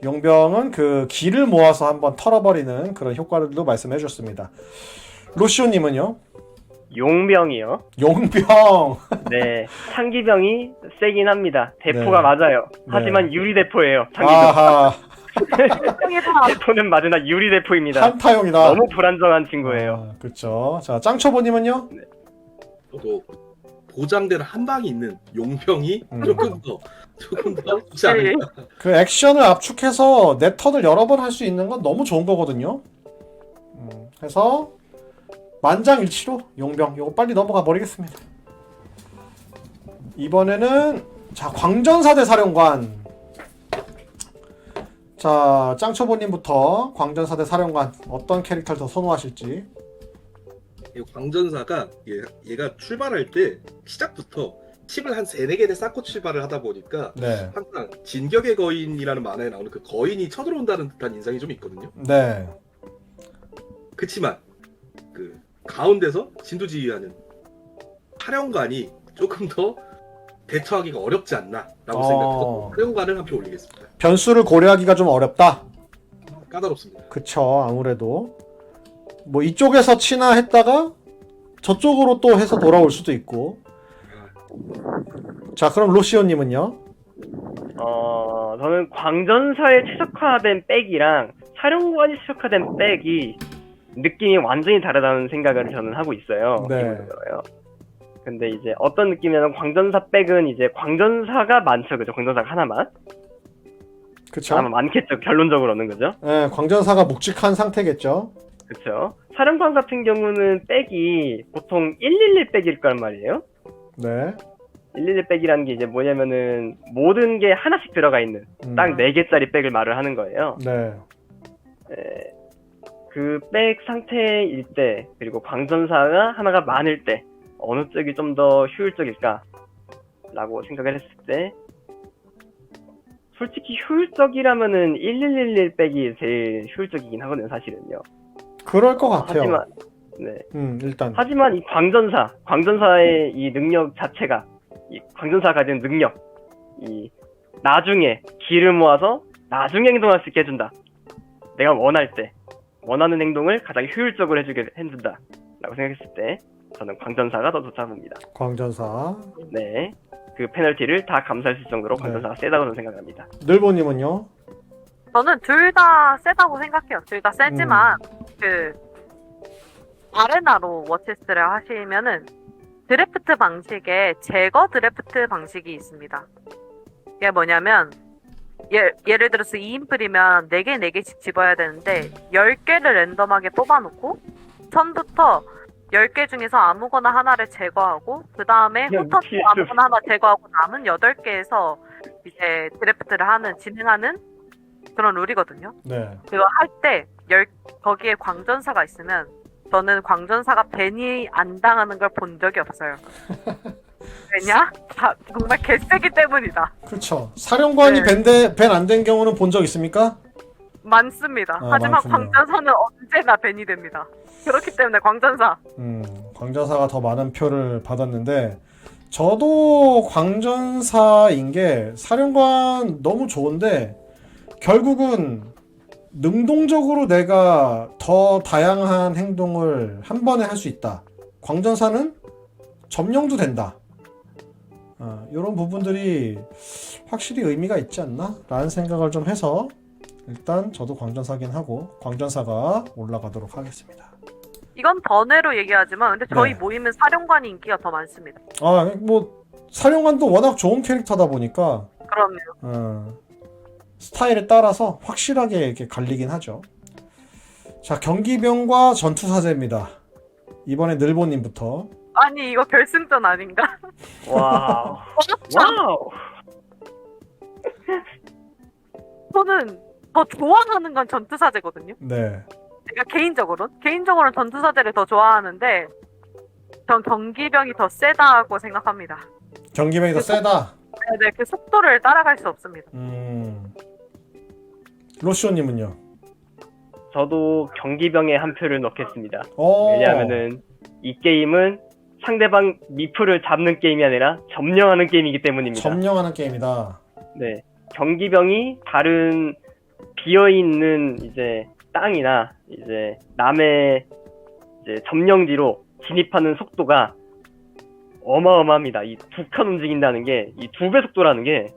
용병은 그 기를 모아서 한번 털어버리는 그런 효과들도 말씀해 주셨습니다. 로시오님은요? 용병이요. 용병. 네, 창기병이 세긴 합니다. 대포가 네. 맞아요. 하지만 네. 유리대포예요. 창기병. 아하. 대포는 맞으나 유리대포입니다. 한타용이다. 너무 불안정한 친구예요. 그렇죠. 자, 짱초보님은요? 저도 고장된 한 방이 있는 용병이 음. 조금 더 좋지 않을까. 그 액션을 압축해서 내 턴을 여러 번 할 수 있는 건 너무 좋은 거거든요. 그래서 만장일치로 용병 이거 빨리 넘어가 버리겠습니다. 이번에는 자 광전사 대 사령관. 자 짱초보님부터 광전사 대 사령관 어떤 캐릭터를 더 선호하실지. 이 광전사가 얘가 출발할 때 시작부터 칩을 한 3-4개를 쌓고 출발을 하다 보니까 네, 항상 진격의 거인이라는 만화에 나오는 그 거인이 쳐들어온다는 듯한 인상이 좀 있거든요. 네, 그치만 그 가운데서 진두지휘하는 사령관이 조금 더 대처하기가 어렵지 않나라고 생각해서 사령관을 한 표 올리겠습니다. 변수를 고려하기가 좀 어렵다. 까다롭습니다. 그쵸, 아무래도 뭐 이쪽에서 치나 했다가 저쪽으로 또 해서 돌아올 수도 있고. 자 그럼 로시오님은요? 저는 광전사에 최적화된 백이랑 사령관이 최적화된 백이 느낌이 완전히 다르다는 생각을 저는 하고 있어요. 네. 기본적으로요. 근데 이제 어떤 느낌이냐면 광전사 백은 이제 광전사가 많죠, 그죠? 광전사가 하나만. 그쵸? 아마 많겠죠, 결론적으로는, 그죠? 네, 광전사가 묵직한 상태겠죠. 그쵸. 사령관 같은 경우는 백이 보통 111 백일 거란 말이에요. 네. 111 백이라는 게 이제 뭐냐면은 모든 게 하나씩 들어가 있는 딱 4개짜리 백을 말을 하는 거예요. 네. 그 백 상태일 때, 그리고 광전사가 하나가 많을 때 어느 쪽이 좀 더 효율적일까? 라고 생각을 했을 때 솔직히 효율적이라면은 1111 백이 제일 효율적이긴 하거든요, 사실은요. 그럴 것 같아요. 하지만 네. 일단. 하지만 이 광전사의 이 능력 자체가, 이 광전사가 가진 능력, 이 나중에 기를 모아서 나중에 행동할 수 있게 해준다. 내가 원할 때 원하는 행동을 가장 효율적으로 해주게 해준다. 라고 생각했을 때 저는 광전사가 더 좋다고 봅니다. 광전사. 네. 그 페널티를 다 감수할 수 있을 정도로 광전사가 세다고 저는 생각합니다. 늘보님은요? 저는 둘 다 세다고 생각해요. 둘 다 세지만 그 아레나로 워치스를 하시면은 드래프트 방식에 제거 드래프트 방식이 있습니다. 이게 뭐냐면 예를 들어서 2인플이면 4개 4개씩 집어야 되는데 10개를 랜덤하게 뽑아놓고 처음부터 10개 중에서 아무거나 하나를 제거하고 그 다음에 후턴도 아무거나 하나 제거하고 남은 8개에서 이제 드래프트를 진행하는 그런 룰이거든요. 네. 그거 할 때 거기에 광전사가 있으면 저는 광전사가 벤이 안 당하는 걸 본 적이 없어요. 왜냐? 정말 개세기 때문이다. 그렇죠. 사령관이 네. 벤 안 된 경우는 본 적 있습니까? 많습니다. 하지만 많군요. 광전사는 언제나 벤이 됩니다. 그렇기 때문에 광전사. 광전사가 더 많은 표를 받았는데 저도 광전사인 게 사령관 너무 좋은데 결국은 능동적으로 내가 더 다양한 행동을 한 번에 할 수 있다. 광전사는 점령도 된다. 이런 부분들이 확실히 의미가 있지 않나? 라는 생각을 좀 해서 일단 저도 광전사긴 하고 광전사가 올라가도록 하겠습니다. 이건 번외로 얘기하지만 근데 저희 네. 모임은 사령관이 인기가 더 많습니다. 뭐 사령관도 워낙 좋은 캐릭터다 보니까 그럼요. 스타일에 따라서 확실하게 이렇게 갈리긴 하죠. 자, 경기병과 전투사제입니다. 이번에 늘보님부터. 아니 이거 결승전 아닌가? 와우. 와우. 저는 더 좋아하는 건 전투사제거든요. 네. 제가 개인적으로는 전투사제를 더 좋아하는데 전 경기병이 더 세다고 생각합니다. 경기병이 더 세다. 네, 그 속도를 따라갈 수 없습니다. 로시오님은요? 저도 경기병에 한 표를 넣겠습니다. 오. 왜냐하면은 이 게임은 상대방 미프를 잡는 게임이 아니라 점령하는 게임이기 때문입니다. 점령하는 게임이다. 네. 경기병이 다른 비어있는 이제 땅이나 이제 남의 이제 점령지로 진입하는 속도가 어마어마합니다. 이 두 칸 움직인다는 게 이 2배 속도라는 게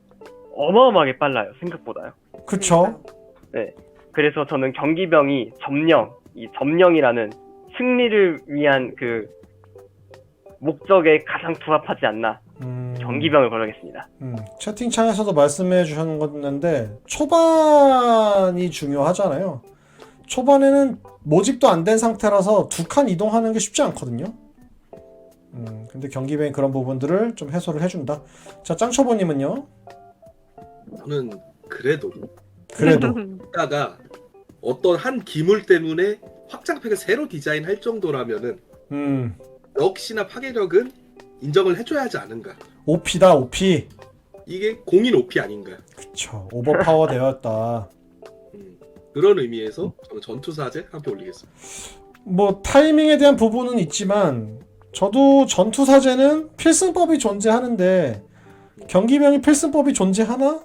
어마어마하게 빨라요. 생각보다요. 그쵸? 네. 그래서 저는 경기병이 이 점령이라는 승리를 위한 그 목적에 가장 부합하지 않나 경기병을 걸겠습니다. 채팅창에서도 말씀해 주셨는데 초반이 중요하잖아요. 초반에는 모집도 안 된 상태라서 2칸 이동하는 게 쉽지 않거든요. 근데 경기병이 그런 부분들을 좀 해소를 해준다. 자, 짱초보님은요? 저는 그래도 그래도 다가 어떤 한 기물 때문에 확장팩을 새로 디자인할 정도라면은 역시나 파괴력은 인정을 해줘야 하지 않은가. OP다 OP. 이게 공인 OP 아닌가. 그쵸, 오버파워 되었다. 그런 의미에서 저는 전투사제 함께 올리겠습니다. 뭐 타이밍에 대한 부분은 있지만 저도 전투사제는 필승법이 존재하는데 경기병이 필승법이 존재하나?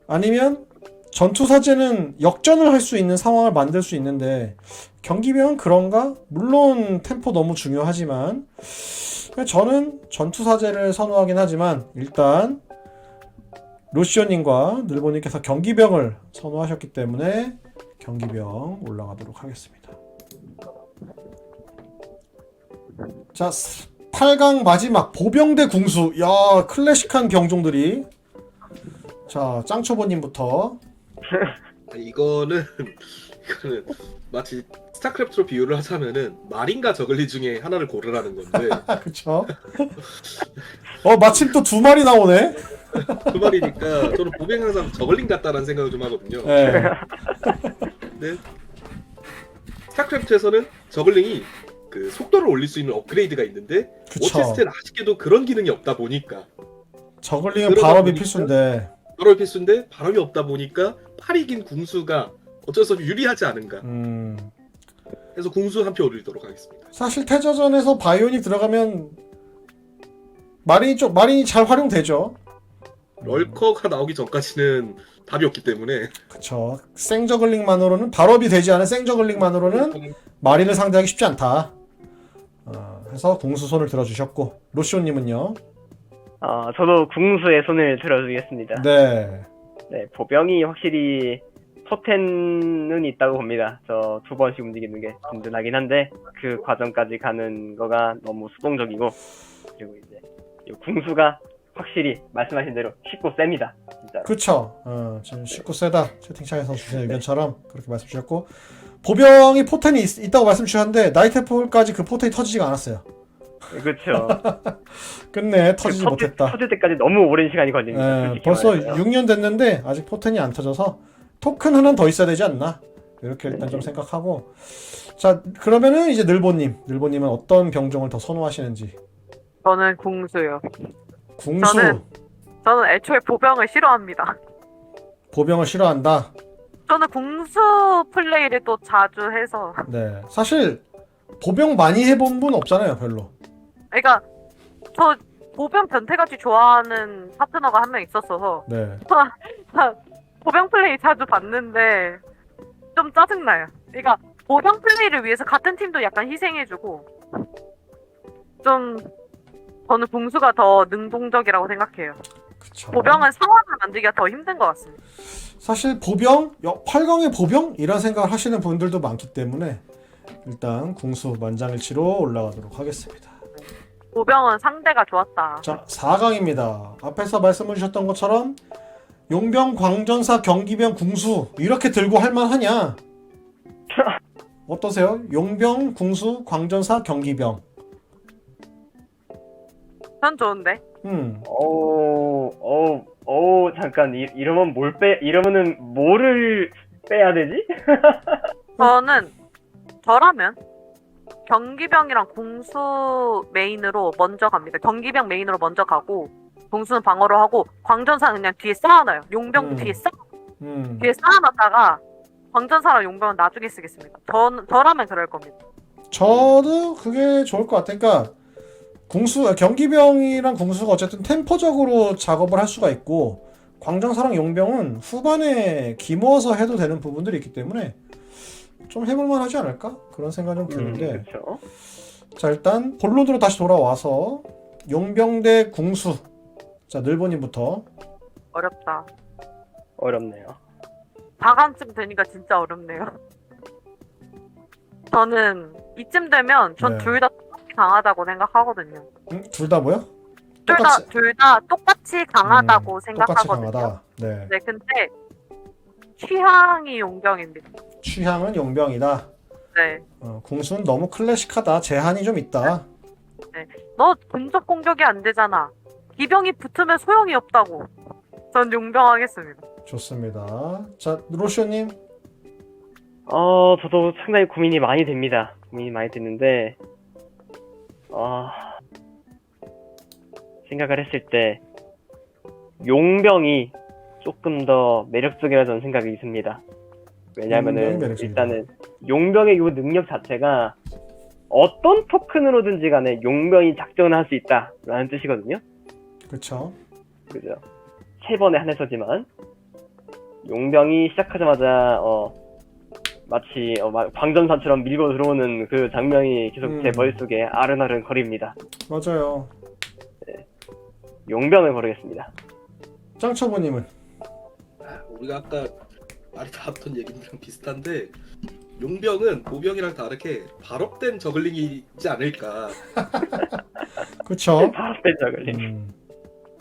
아니면 전투사제는 역전을 할 수 있는 상황을 만들 수 있는데 경기병은 그런가? 물론 템포 너무 중요하지만 저는 전투사제를 선호하긴 하지만 일단 로시오님과 늘보님께서 경기병을 선호하셨기 때문에 경기병 올라가도록 하겠습니다. 자, 8강 마지막 보병대 궁수. 야, 클래식한 병종들이. 자, 짱초보님부터. 이거는 마치 스타크래프트로 비유를 하자면은 마린과 저글링 중에 하나를 고르라는 건데 그쵸? 마침 또 2마리 나오네. 그 말이니까 저는 보병 항상 저글링 같다라는 생각을 좀 하거든요. 네. 근데 스타크래프트에서는 저글링이 그 속도를 올릴 수 있는 업그레이드가 있는데 그쵸. 오체스텔은 아쉽게도 그런 기능이 없다 보니까 저글링은 그러다 발업이 보니까 필수인데. 발업이 필수인데 발업이 없다 보니까 팔이 긴 궁수가 어쩔 수 없이 유리하지 않은가. 그래서 궁수 한 표 올리도록 하겠습니다. 사실 태저전에서 바이오닉 들어가면 마린이 잘 활용되죠. 럴커가 나오기 전까지는 답이 없기 때문에 그쵸. 생저글링만으로는 발업이 되지 않은 생저글링만으로는 마린을 상대하기 쉽지 않다. 해서 궁수 손을 들어주셨고 로시오님은요? 저도 궁수에 손을 들어주겠습니다. 네. 네, 보병이 확실히 토텐은 있다고 봅니다. 저 2번씩 움직이는 게 든든하긴 한데 그 과정까지 가는 거가 너무 수동적이고 그리고 이제 이 궁수가 확실히 말씀하신 대로 쉽고 셉니다. 진짜로. 그쵸. 지금 쉽고 세다. 채팅창에서 주신 의견처럼 그렇게 말씀 주셨고 보병이 포텐이 있다고 말씀 주셨는데 나이트폴까지 그 포텐이 터지지가 않았어요. 그렇죠. 끝내 터지지 못했다. 터질 때까지 너무 오랜 시간이 걸립니다. 솔직히 벌써 말해서요. 6년 됐는데 아직 포텐이 안 터져서 토큰 하나는 더 있어야 되지 않나? 이렇게 일단 좀 생각하고. 자, 그러면은 이제 늘보님은 어떤 병종을 더 선호하시는지. 저는 궁수요. 궁수. 저는 애초에 보병을 싫어합니다. 보병을 싫어한다. 저는 궁수 플레이를 또 자주 해서. 네. 사실 보병 많이 해본 분 없잖아요, 별로. 그러니까 저 보병 변태같이 좋아하는 파트너가 한 명 있었어서 네. 보병 플레이 자주 봤는데 좀 짜증나요. 그러니까 보병 플레이를 위해서 같은 팀도 약간 희생해주고 좀 저는 궁수가 더 능동적이라고 생각해요. 그쵸. 보병은 상황을 만들기가 더 힘든 것 같습니다. 사실 보병, 8강의 보병? 이런 생각을 하시는 분들도 많기 때문에 일단 궁수 만장일치로 올라가도록 하겠습니다. 보병은 상대가 좋았다. 자, 4강입니다. 앞에서 말씀해 주셨던 것처럼 용병, 광전사, 경기병, 궁수 이렇게 들고 할만하냐? 어떠세요? 용병, 궁수, 광전사, 경기병. 전 좋은데. 잠깐 이러면은 뭐를 빼야 되지? 저라면 경기병이랑 궁수 메인으로 먼저 갑니다. 경기병 메인으로 먼저 가고 궁수는 방어를 하고 광전사는 그냥 뒤에 쌓아놔요. 용병도 뒤에 쌓아놨다가 광전사랑 용병은 나중에 쓰겠습니다. 저라면 그럴 겁니다. 저도 그게 좋을 것 같아요. 그러니까 경기병이랑 궁수가 어쨌든 템포적으로 작업을 할 수가 있고 광전사랑 용병은 후반에 기모어서 해도 되는 부분들이 있기 때문에 좀 해볼만 하지 않을까? 그런 생각이 좀 드는데. 그렇죠. 자, 일단 본론으로 다시 돌아와서 용병 대 궁수. 자, 늘보님부터. 어렵다. 어렵네요. 4강쯤 되니까 진짜 어렵네요. 저는 이쯤 되면 전 네. 둘 다 강하다고 생각하거든요. 둘 다 뭐요? 둘 다 똑같이 강하다고 똑같이 생각하거든요. 강하다. 네. 네, 근데 취향이 용병입니다. 취향은 용병이다. 네. 궁수는 너무 클래식하다. 제한이 좀 있다. 너 근접 공격이 안 되잖아. 기병이 붙으면 소용이 없다고. 전 용병 하겠습니다. 좋습니다. 자, 로쇼님. 저도 상당히 고민이 많이 됩니다. 고민이 많이 되는데, 생각을 했을 때, 용병이 조금 더 매력적이라는 생각이 있습니다. 용병이 왜냐면은, 매력적이다. 일단은, 용병의 이 능력 자체가, 어떤 토큰으로든지 간에 용병이 작전을 할 수 있다. 라는 뜻이거든요. 그쵸. 그죠? 3번에 한해서지만, 용병이 시작하자마자, 마치 광전사처럼 밀고 들어오는 그 장면이 계속 제 머릿속에 아른아른 거립니다. 맞아요. 용병을 고르겠습니다. 짱초보님은? 우리가 아까 말이 나왔던 얘기랑 비슷한데 용병은 보병이랑 다르게 발업된 저글링이지 않을까. 그쵸. 바로 빼자글리.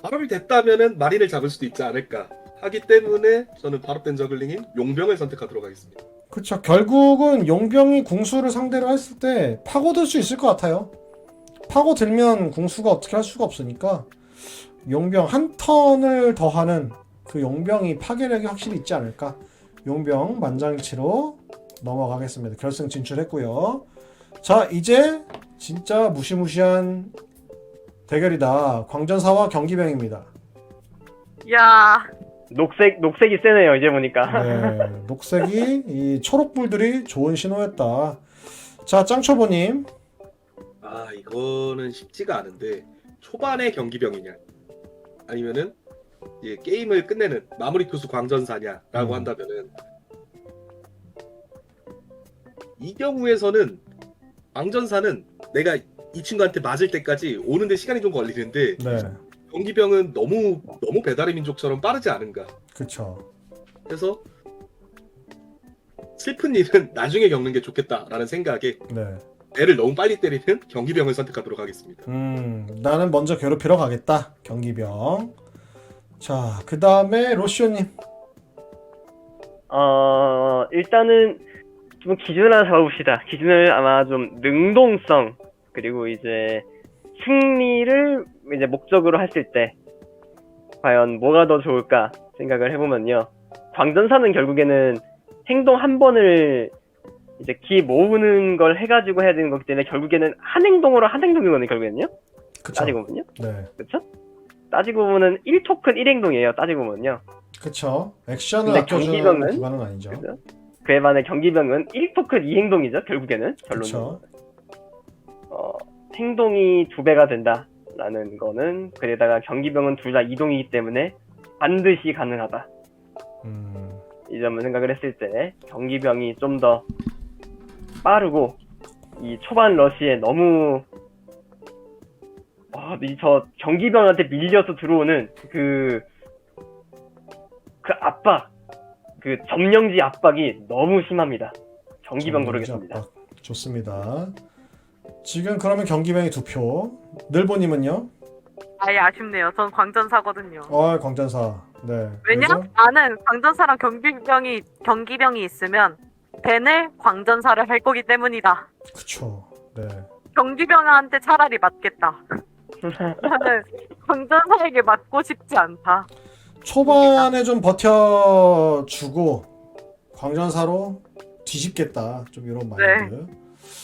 발업이 됐다면은 마린을 잡을 수도 있지 않을까 하기 때문에 저는 발업된 저글링인 용병을 선택하도록 하겠습니다. 그쵸. 결국은 용병이 궁수를 상대로 했을 때 파고들 수 있을 것 같아요. 파고들면 궁수가 어떻게 할 수가 없으니까 용병 한 턴을 더하는 그 용병이 파괴력이 확실히 있지 않을까. 용병 만장일치로 넘어가겠습니다. 결승 진출했고요. 자, 이제 진짜 무시무시한 대결이다. 광전사와 경기병입니다. 야, 녹색이 세네요, 이제 보니까. 네, 녹색이 이 초록불들이 좋은 신호였다. 자, 짱초보님. 이거는 쉽지가 않은데 초반에 경기병이냐 아니면은 게임을 끝내는 마무리 투수 광전사냐라고 한다면은 이 경우에서는 광전사는 내가 이 친구한테 맞을 때까지 오는데 시간이 좀 걸리는데 네, 경기병은 너무 배달의 민족처럼 빠르지 않은가. 그쵸. 그래서 슬픈 일은 나중에 겪는 게 좋겠다라는 생각에 네. 애를 너무 빨리 때리는 경기병을 선택하도록 하겠습니다. 나는 먼저 괴롭히러 가겠다. 경기병. 자, 그 다음에 로시오님. 일단은 좀 기준을 하나 잡아봅시다. 기준을 아마 좀 능동성, 그리고 이제 승리를 이제 목적으로 했을 때 과연 뭐가 더 좋을까 생각을 해보면요. 광전사는 결국에는 행동 한 번을 이제 기 모으는 걸 해가지고 해야 되는 거기 때문에 결국에는 한 행동이거든요, 결국에는요. 그쵸. 따지고 보면요. 네. 그쵸? 따지고 보면은 1토큰 1행동이에요, 따지고 보면요. 그쵸. 액션을 근데 아껴주는 경기병은? 구간은 아니죠. 그죠? 그에 반해 경기병은 1토큰 2행동이죠, 결국에는. 그쵸. 결론은. 행동이 2배가 된다라는 거는, 그래다가 경기병은 둘 다 이동이기 때문에 반드시 가능하다. 이 점을 생각을 했을 때 경기병이 좀 더 빠르고 이 초반 러시에 너무 저 경기병한테 밀려서 들어오는 그 압박, 그 점령지 압박이 너무 심합니다. 경기병 고르겠습니다. 압박. 좋습니다. 지금 그러면 경기병이 2표. 늘보님은요? 아예 아쉽네요. 전 광전사거든요. 광전사. 네. 왜냐? 왜죠? 나는 광전사랑 경기병이 있으면 벤을 광전사를 할 거기 때문이다. 그쵸. 네. 경기병한테 차라리 맞겠다. 나는 광전사에게 맞고 싶지 않다. 초반에 좀 버텨주고 광전사로 뒤집겠다. 좀 이런 마인드.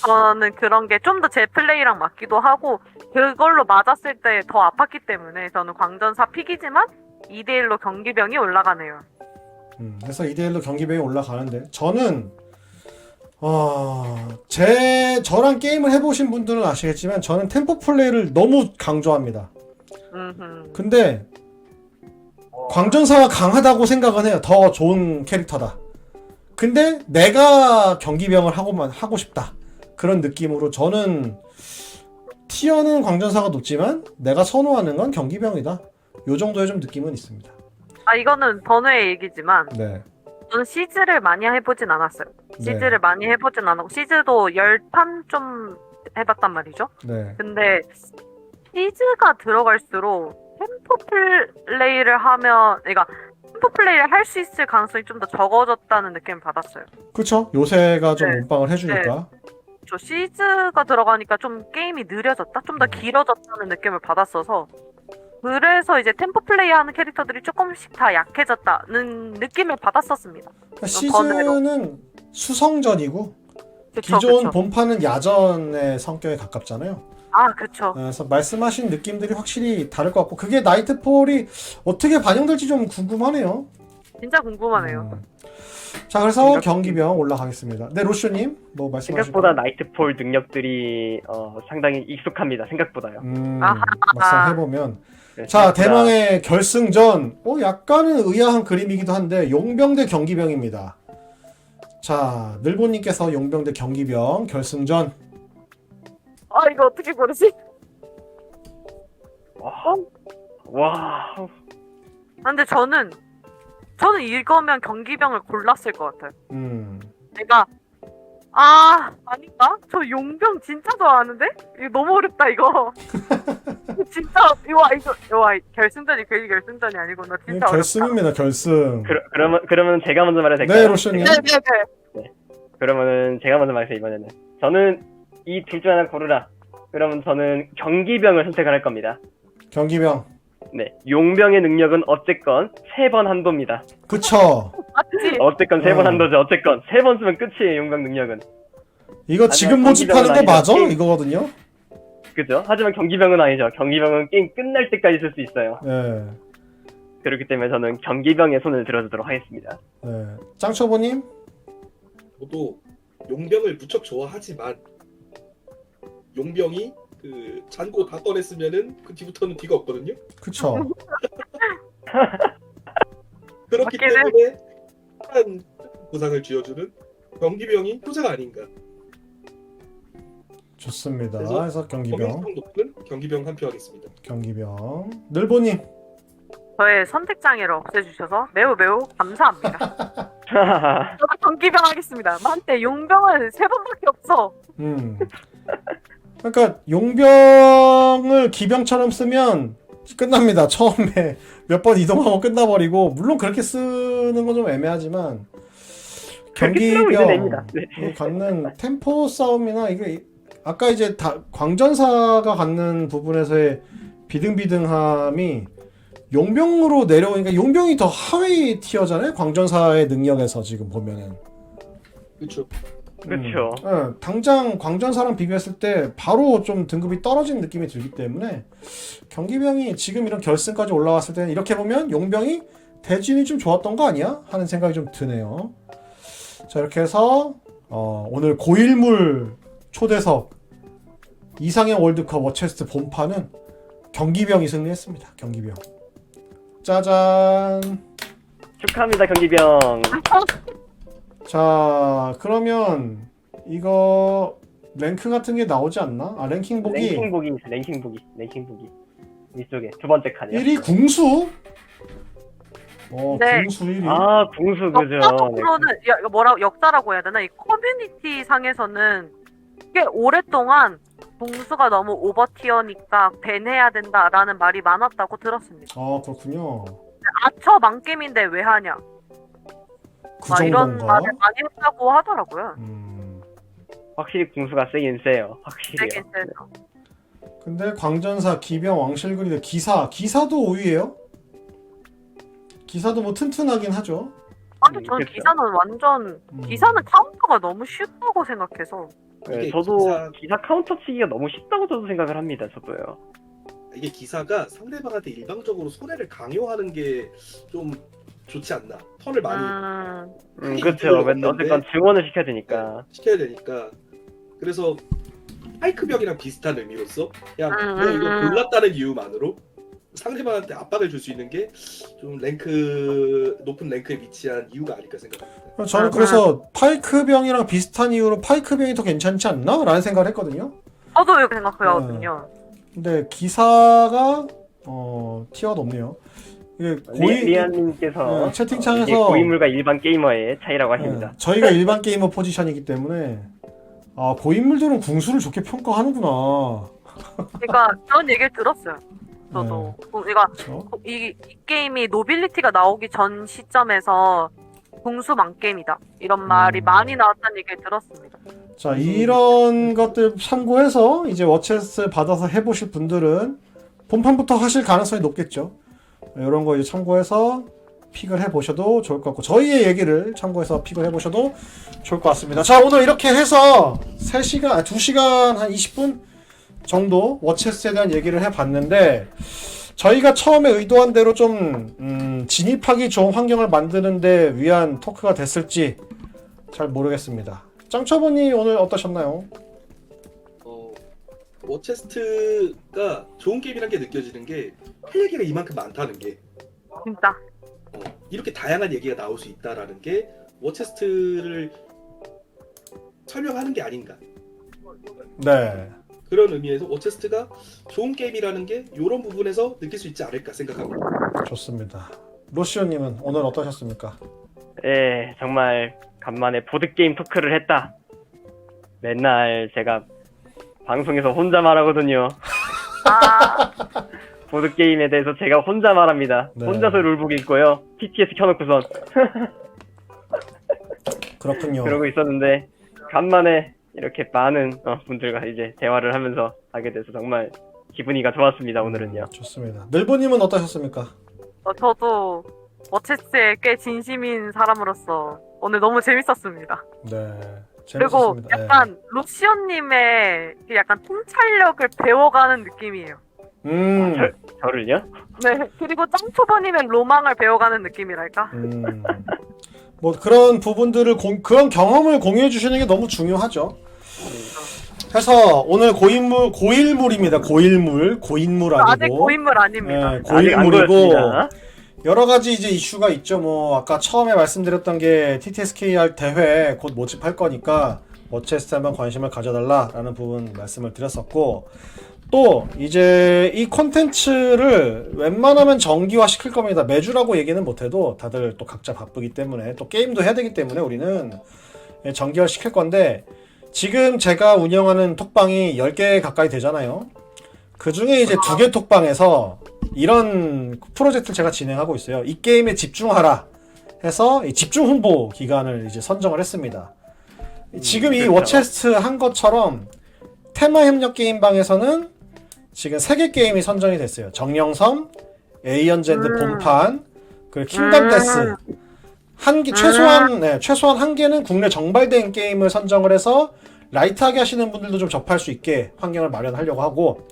저는 그런 게 좀 더 제 플레이랑 맞기도 하고 그걸로 맞았을 때 더 아팠기 때문에 저는 광전사 픽이지만 2대1로 경기병이 올라가네요. 그래서 2대1로 경기병이 올라가는데 저는 저랑 게임을 해보신 분들은 아시겠지만 저는 템포 플레이를 너무 강조합니다. 근데 광전사가 강하다고 생각은 해요. 더 좋은 캐릭터다. 근데 내가 경기병을 하고 싶다. 그런 느낌으로 저는 티어는 광전사가 높지만 내가 선호하는 건 경기병이다. 요 정도의 좀 느낌은 있습니다. 이거는 번외의 얘기지만 네. 저는 시즈를 많이 해보진 않았어요. 시즈를 많이 해보진 않았고 시즈도 10판 좀 해봤단 말이죠. 네. 근데 시즈가 들어갈수록 템포 플레이를 하면, 그러니까 템포 플레이를 할 수 있을 가능성이 좀 더 적어졌다는 느낌을 받았어요. 그쵸? 요새가 좀 네. 몸빵을 해주니까. 저 시즈가 들어가니까 좀 게임이 느려졌다? 좀 더 길어졌다는 느낌을 받았어서 그래서 이제 템포 플레이 하는 캐릭터들이 조금씩 다 약해졌다는 느낌을 받았었습니다. 그러니까 시즌은 수성전이고 그쵸, 기존 그쵸. 본판은 야전의 성격에 가깝잖아요. 아, 그쵸. 그래서 말씀하신 느낌들이 확실히 다를 것 같고 그게 나이트폴이 어떻게 반영될지 좀 궁금하네요. 진짜 궁금하네요. 자, 그래서 경기병 올라가겠습니다. 네, 로쇼님 뭐 말씀하실 생각보다 나이트폴 능력들이 상당히 익숙합니다. 생각보다요. 아하. 막상 해보면 네, 자, 생각보다- 대망의 결승전. 약간은 의아한 그림이기도 한데 용병 대 경기병입니다. 자, 늘보님께서 용병 대 경기병 결승전. 아, 이거 어떻게 고르지? 와, 근데 저는 이거면 경기병을 골랐을 것 같아요. 내가 아닌가? 저 용병 진짜 좋아하는데? 이거 너무 어렵다 이거. 진짜 이거 결승전이 괜히 결승전이 아니구나. 진짜 어렵다. 결승입니다, 결승. 그러면 제가 먼저 말해도 될까요? 네, 로쇼님. 네네네. 그러면은 제가 먼저 말해서 이번에는 저는 이 둘 중 하나 고르라. 그러면 저는 경기병을 선택을 할 겁니다. 경기병. 네, 용병의 능력은 어쨌건 3번 한도입니다. 그쵸. 맞지? 어쨌건 3번 한도죠. 어쨌건 3번 쓰면 끝이에요. 용병 능력은. 이거 지금 모집하는 거 경기병은 맞아? 아니죠. 이거거든요. 그죠? 하지만 경기병은 아니죠. 경기병은 게임 끝날 때까지 쓸 수 있어요. 네. 그렇기 때문에 저는 경기병에 손을 들어주도록 하겠습니다. 네. 짱초보님. 저도 용병을 무척 좋아하지만 용병이 그 잔고 다 꺼냈으면은 그 뒤부터는 뒤가 없거든요. 그쵸. 그렇기 맞기는. 때문에 한 보상을 쥐어주는 경기병이 효자가 아닌가. 좋습니다. 그래서 그래서 경기병. 경기병 높은 경기병 한 표 하겠습니다. 경기병. 늘보님. 저의 선택 장애를 없애주셔서 매우 감사합니다. 저도 경기병 하겠습니다. 한때 용병은 3번밖에 없어. 그러니까 용병을 기병처럼 쓰면 끝납니다. 처음에 몇 번 이동하고 끝나버리고 물론 그렇게 쓰는 건 좀 애매하지만 그렇게 쓰라고 경기병 이겨냅니다. 네. 이 갖는 템포 싸움이나 이게 아까 이제 광전사가 갖는 부분에서의 비등비등함이 용병으로 내려오니까 용병이 더 하위 티어잖아요. 광전사의 능력에서 지금 보면은. 그렇죠. 그렇죠. 당장 광전사랑 비교했을 때 바로 좀 등급이 떨어진 느낌이 들기 때문에 경기병이 지금 이런 결승까지 올라왔을 때는 이렇게 보면 용병이 대진이 좀 좋았던 거 아니야? 하는 생각이 좀 드네요. 자, 이렇게 해서 오늘 고일물 초대석 이상형 월드컵 워체스트 본판은 경기병이 승리했습니다. 경기병. 짜잔. 축하합니다, 경기병. 자, 그러면 이거 랭크 같은 게 나오지 않나? 랭킹 보기. 랭킹 보기. 이쪽에 두 번째 칸이요. 1위 궁수? 네. 궁수 1위. 아, 궁수 그죠. 역사적으로는 이거 뭐라고 역사라고 해야 되나? 이 커뮤니티 상에서는 꽤 오랫동안 봉수가 너무 오버티어니까 밴해야 된다라는 말이 많았다고 들었습니다. 그렇군요. 아처 망게임인데 왜 하냐? 그 막 이런 정도인가? 말을 많이 했다고 하더라고요. 확실히 궁수가 세긴 세요. 확실히요. 되게 세서. 근데 광전사, 기병, 왕실그리드, 기사도 5위예요? 기사도 뭐 튼튼하긴 하죠. 아니 저는 그쵸. 기사는 완전 기사는 카운터가 너무 쉽다고 생각해서 네, 이게 저도 기사- 기사 카운터 치기가 너무 쉽다고 저도 생각을 합니다. 저도요. 이게 기사가 상대방한테 일방적으로 손해를 강요하는 게 좀 좋지 않나. 턴을 많이 그렇죠. 없는데. 어쨌건 증언을 시켜야 되니까. 시켜야 되니까. 그래서 파이크병이랑 비슷한 의미로서 그냥 내가 이거 골랐다는 이유만으로 상대방한테 압박을 줄 수 있는 게 좀 높은 랭크에 위치한 이유가 아닐까 생각합니다. 저는 그래서 파이크병이랑 비슷한 이유로 파이크병이 더 괜찮지 않나? 라는 생각을 했거든요. 저도 이렇게 생각하거든요. 근데 기사가 티어가 높네요. 이게 리안님께서 채팅창에서 이게 고인물과 일반 게이머의 차이라고 하십니다. 저희가 일반 게이머 포지션이기 때문에 아, 고인물들은 궁수를 좋게 평가하는구나. 그러니까 그런 얘기를 들었어요. 저도. 그러니까 그렇죠? 이 게임이 노빌리티가 나오기 전 시점에서 궁수 만게임이다. 이런 말이 많이 나왔다는 얘기를 들었습니다. 자, 이런 것들 참고해서 이제 워체스 받아서 해보실 분들은 본판부터 하실 가능성이 높겠죠. 이런 거 이제 참고해서 픽을 해보셔도 좋을 것 같고, 저희의 얘기를 참고해서 픽을 해보셔도 좋을 것 같습니다. 자, 오늘 이렇게 해서 3시간, 2시간 한 20분 정도 워체스에 대한 얘기를 해봤는데, 저희가 처음에 의도한 대로 좀 진입하기 좋은 환경을 만드는 데 위한 토크가 됐을지 잘 모르겠습니다. 짱처분이 오늘 어떠셨나요? 워체스트가 좋은 게임이란 게 느껴지는 게 할 얘기가 이만큼 많다는 게 진짜. 이렇게 다양한 얘기가 나올 수 있다라는 게 워체스트를 설명하는 게 아닌가. 네. 그런 의미에서 워체스트가 좋은 게임이라는 게 이런 부분에서 느낄 수 있지 않을까 생각합니다. 좋습니다. 로시오님은 오늘 어떠셨습니까? 예, 정말 간만에 보드게임 토크를 했다. 맨날 제가 방송에서 혼자 말하거든요. 아, 보드게임에 대해서 제가 혼자 말합니다. 네. 혼자서 룰북 읽고요. TTS 켜놓고선 그렇군요. 그러고 있었는데 간만에 이렇게 많은 분들과 이제 대화를 하면서 하게 돼서 정말 기분이가 좋았습니다. 오늘은요. 좋습니다. 늘보님은 어떠셨습니까? 저도 워체스에 꽤 진심인 사람으로서 오늘 너무 재밌었습니다. 네. 그리고 재밌었습니다. 약간 로시언님의 그 약간 통찰력을 배워가는 느낌이에요. 저를요? 네. 그리고 짱초보님의 로망을 배워가는 느낌이랄까? 뭐 그런 부분들을 그런 경험을 공유해 주시는 게 너무 중요하죠. 해서 오늘 고일물입니다. 고인물 아니고. 아직 고인물 아닙니다. 네, 아직 안 고일물이고 보였습니다. 여러 가지 이제 이슈가 있죠. 뭐 아까 처음에 말씀드렸던 게 TTSKR 대회 곧 모집할 거니까 워체스트 한번 관심을 가져달라라는 부분 말씀을 드렸었고, 또 이제 이 콘텐츠를 웬만하면 정기화 시킬 겁니다. 매주라고 얘기는 못해도 다들 또 각자 바쁘기 때문에 또 게임도 해야 되기 때문에 우리는 정기화 시킬 건데, 지금 제가 운영하는 톡방이 10개 가까이 되잖아요. 그 중에 이제 2개 톡방에서 이런 프로젝트를 제가 진행하고 있어요. 이 게임에 집중하라 해서 이 집중 홍보 기간을 이제 선정을 했습니다. 지금 이 그렇죠. 워체스트 한 것처럼 테마 협력 게임방에서는 지금 3개 게임이 선정이 됐어요. 정령섬, 에이언젠드 본판, 그리고 킹덤 데스. 최소한 1개는 국내 정발된 게임을 선정을 해서 라이트하게 하시는 분들도 좀 접할 수 있게 환경을 마련하려고 하고,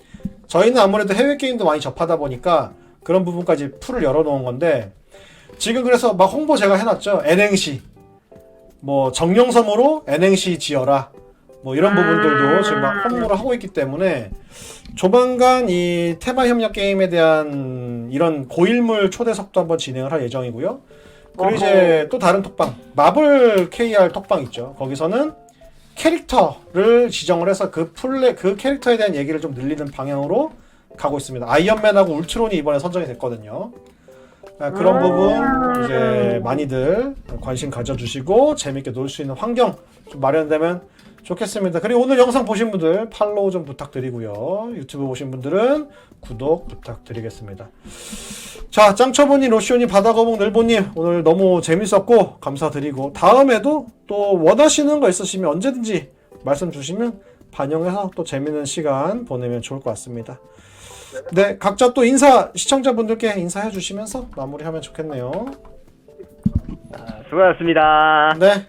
저희는 아무래도 해외 게임도 많이 접하다 보니까 그런 부분까지 풀을 열어놓은 건데, 지금 그래서 막 홍보 제가 해놨죠. N행시, 뭐 정령섬으로 N행시 지어라, 뭐 이런 부분들도 지금 막 홍보를 하고 있기 때문에 조만간 이 테마 협력 게임에 대한 이런 고일물 초대석도 한번 진행을 할 예정이고요. 그리고 이제 또 다른 톡방, 마블 KR 톡방 있죠. 거기서는 캐릭터를 지정을 해서 그 캐릭터에 대한 얘기를 좀 늘리는 방향으로 가고 있습니다. 아이언맨하고 울트론이 이번에 선정이 됐거든요. 그런 부분 이제 많이들 관심 가져주시고 재밌게 놀 수 있는 환경 좀 마련되면 좋겠습니다. 그리고 오늘 영상 보신 분들 팔로우 좀 부탁드리고요. 유튜브 보신 분들은 구독 부탁드리겠습니다. 자, 짱처보니, 로시오니, 바다거북, 늘보님 오늘 너무 재밌었고 감사드리고, 다음에도 또 원하시는 거 있으시면 언제든지 말씀 주시면 반영해서 또 재밌는 시간 보내면 좋을 것 같습니다. 네, 각자 또 시청자분들께 인사해 주시면서 마무리하면 좋겠네요. 수고하셨습니다. 네.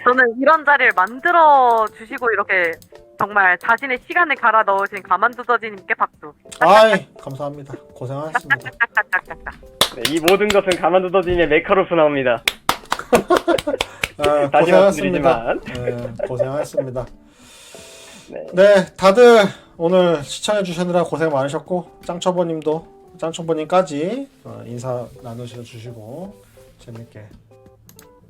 저는 이런 자리를 만들어 주시고 이렇게 정말 자신의 시간을 갈아 넣으신 가만두더지님께 박수. 아이, 감사합니다. 고생하셨습니다. 네, 이 모든 것은 가만두더지의 메카로서 나옵니다. 다시 고생하셨습니다. 말씀드리지만. 네, 고생하셨습니다. 네. 네, 다들 오늘 시청해주시느라 고생 많으셨고, 짱초보님까지 인사 나누셔주시고 재밌게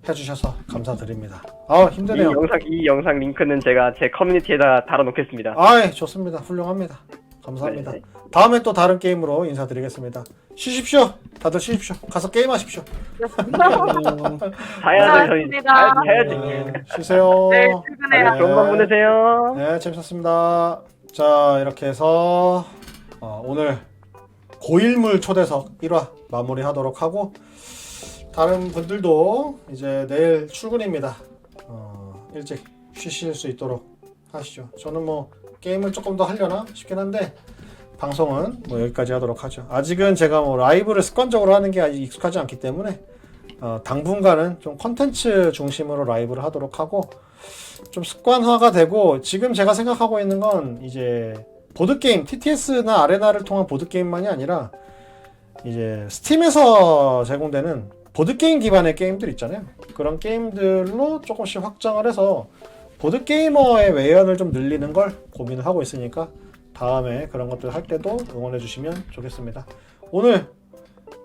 해주셔서 감사드립니다. 힘드네요. 이 영상 링크는 제가 제 커뮤니티에다 달아놓겠습니다. 좋습니다. 훌륭합니다. 감사합니다. 네. 다음에 또 다른 게임으로 인사드리겠습니다. 쉬십시오. 다들 쉬십시오. 가서 게임하십시오. 자야죠, 저희. 고맙습니다. 자야지. 쉬세요. 네, 출근 보내요. 좋은 밤 보내세요. 네, 재밌었습니다. 자, 이렇게 해서 오늘 고일물 초대석 1화 마무리하도록 하고 다른 분들도 이제 내일 출근입니다. 일찍 쉬실 수 있도록 하시죠. 저는 뭐 게임을 조금 더 하려나 싶긴 한데 방송은 뭐 여기까지 하도록 하죠. 아직은 제가 뭐 라이브를 습관적으로 하는 게 아직 익숙하지 않기 때문에 당분간은 좀 컨텐츠 중심으로 라이브를 하도록 하고 좀 습관화가 되고 지금 제가 생각하고 있는 건 이제 보드게임, TTS나 아레나를 통한 보드게임만이 아니라 이제 스팀에서 제공되는 보드게임 기반의 게임들 있잖아요. 그런 게임들로 조금씩 확장을 해서 보드게이머의 외연을 좀 늘리는 걸 고민을 하고 있으니까 다음에 그런 것들 할 때도 응원해 주시면 좋겠습니다. 오늘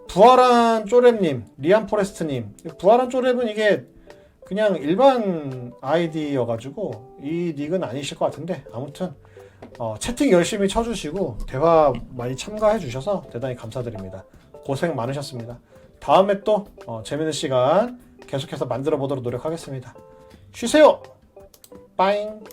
부활한 쪼랩님, 리안포레스트님, 부활한 쪼랩은 이게 그냥 일반 아이디여가지고 이 닉은 아니실 것 같은데 아무튼 채팅 열심히 쳐주시고 대화 많이 참가해 주셔서 대단히 감사드립니다. 고생 많으셨습니다. 다음에 또 재밌는 시간 계속해서 만들어 보도록 노력하겠습니다. 쉬세요. 빠잉.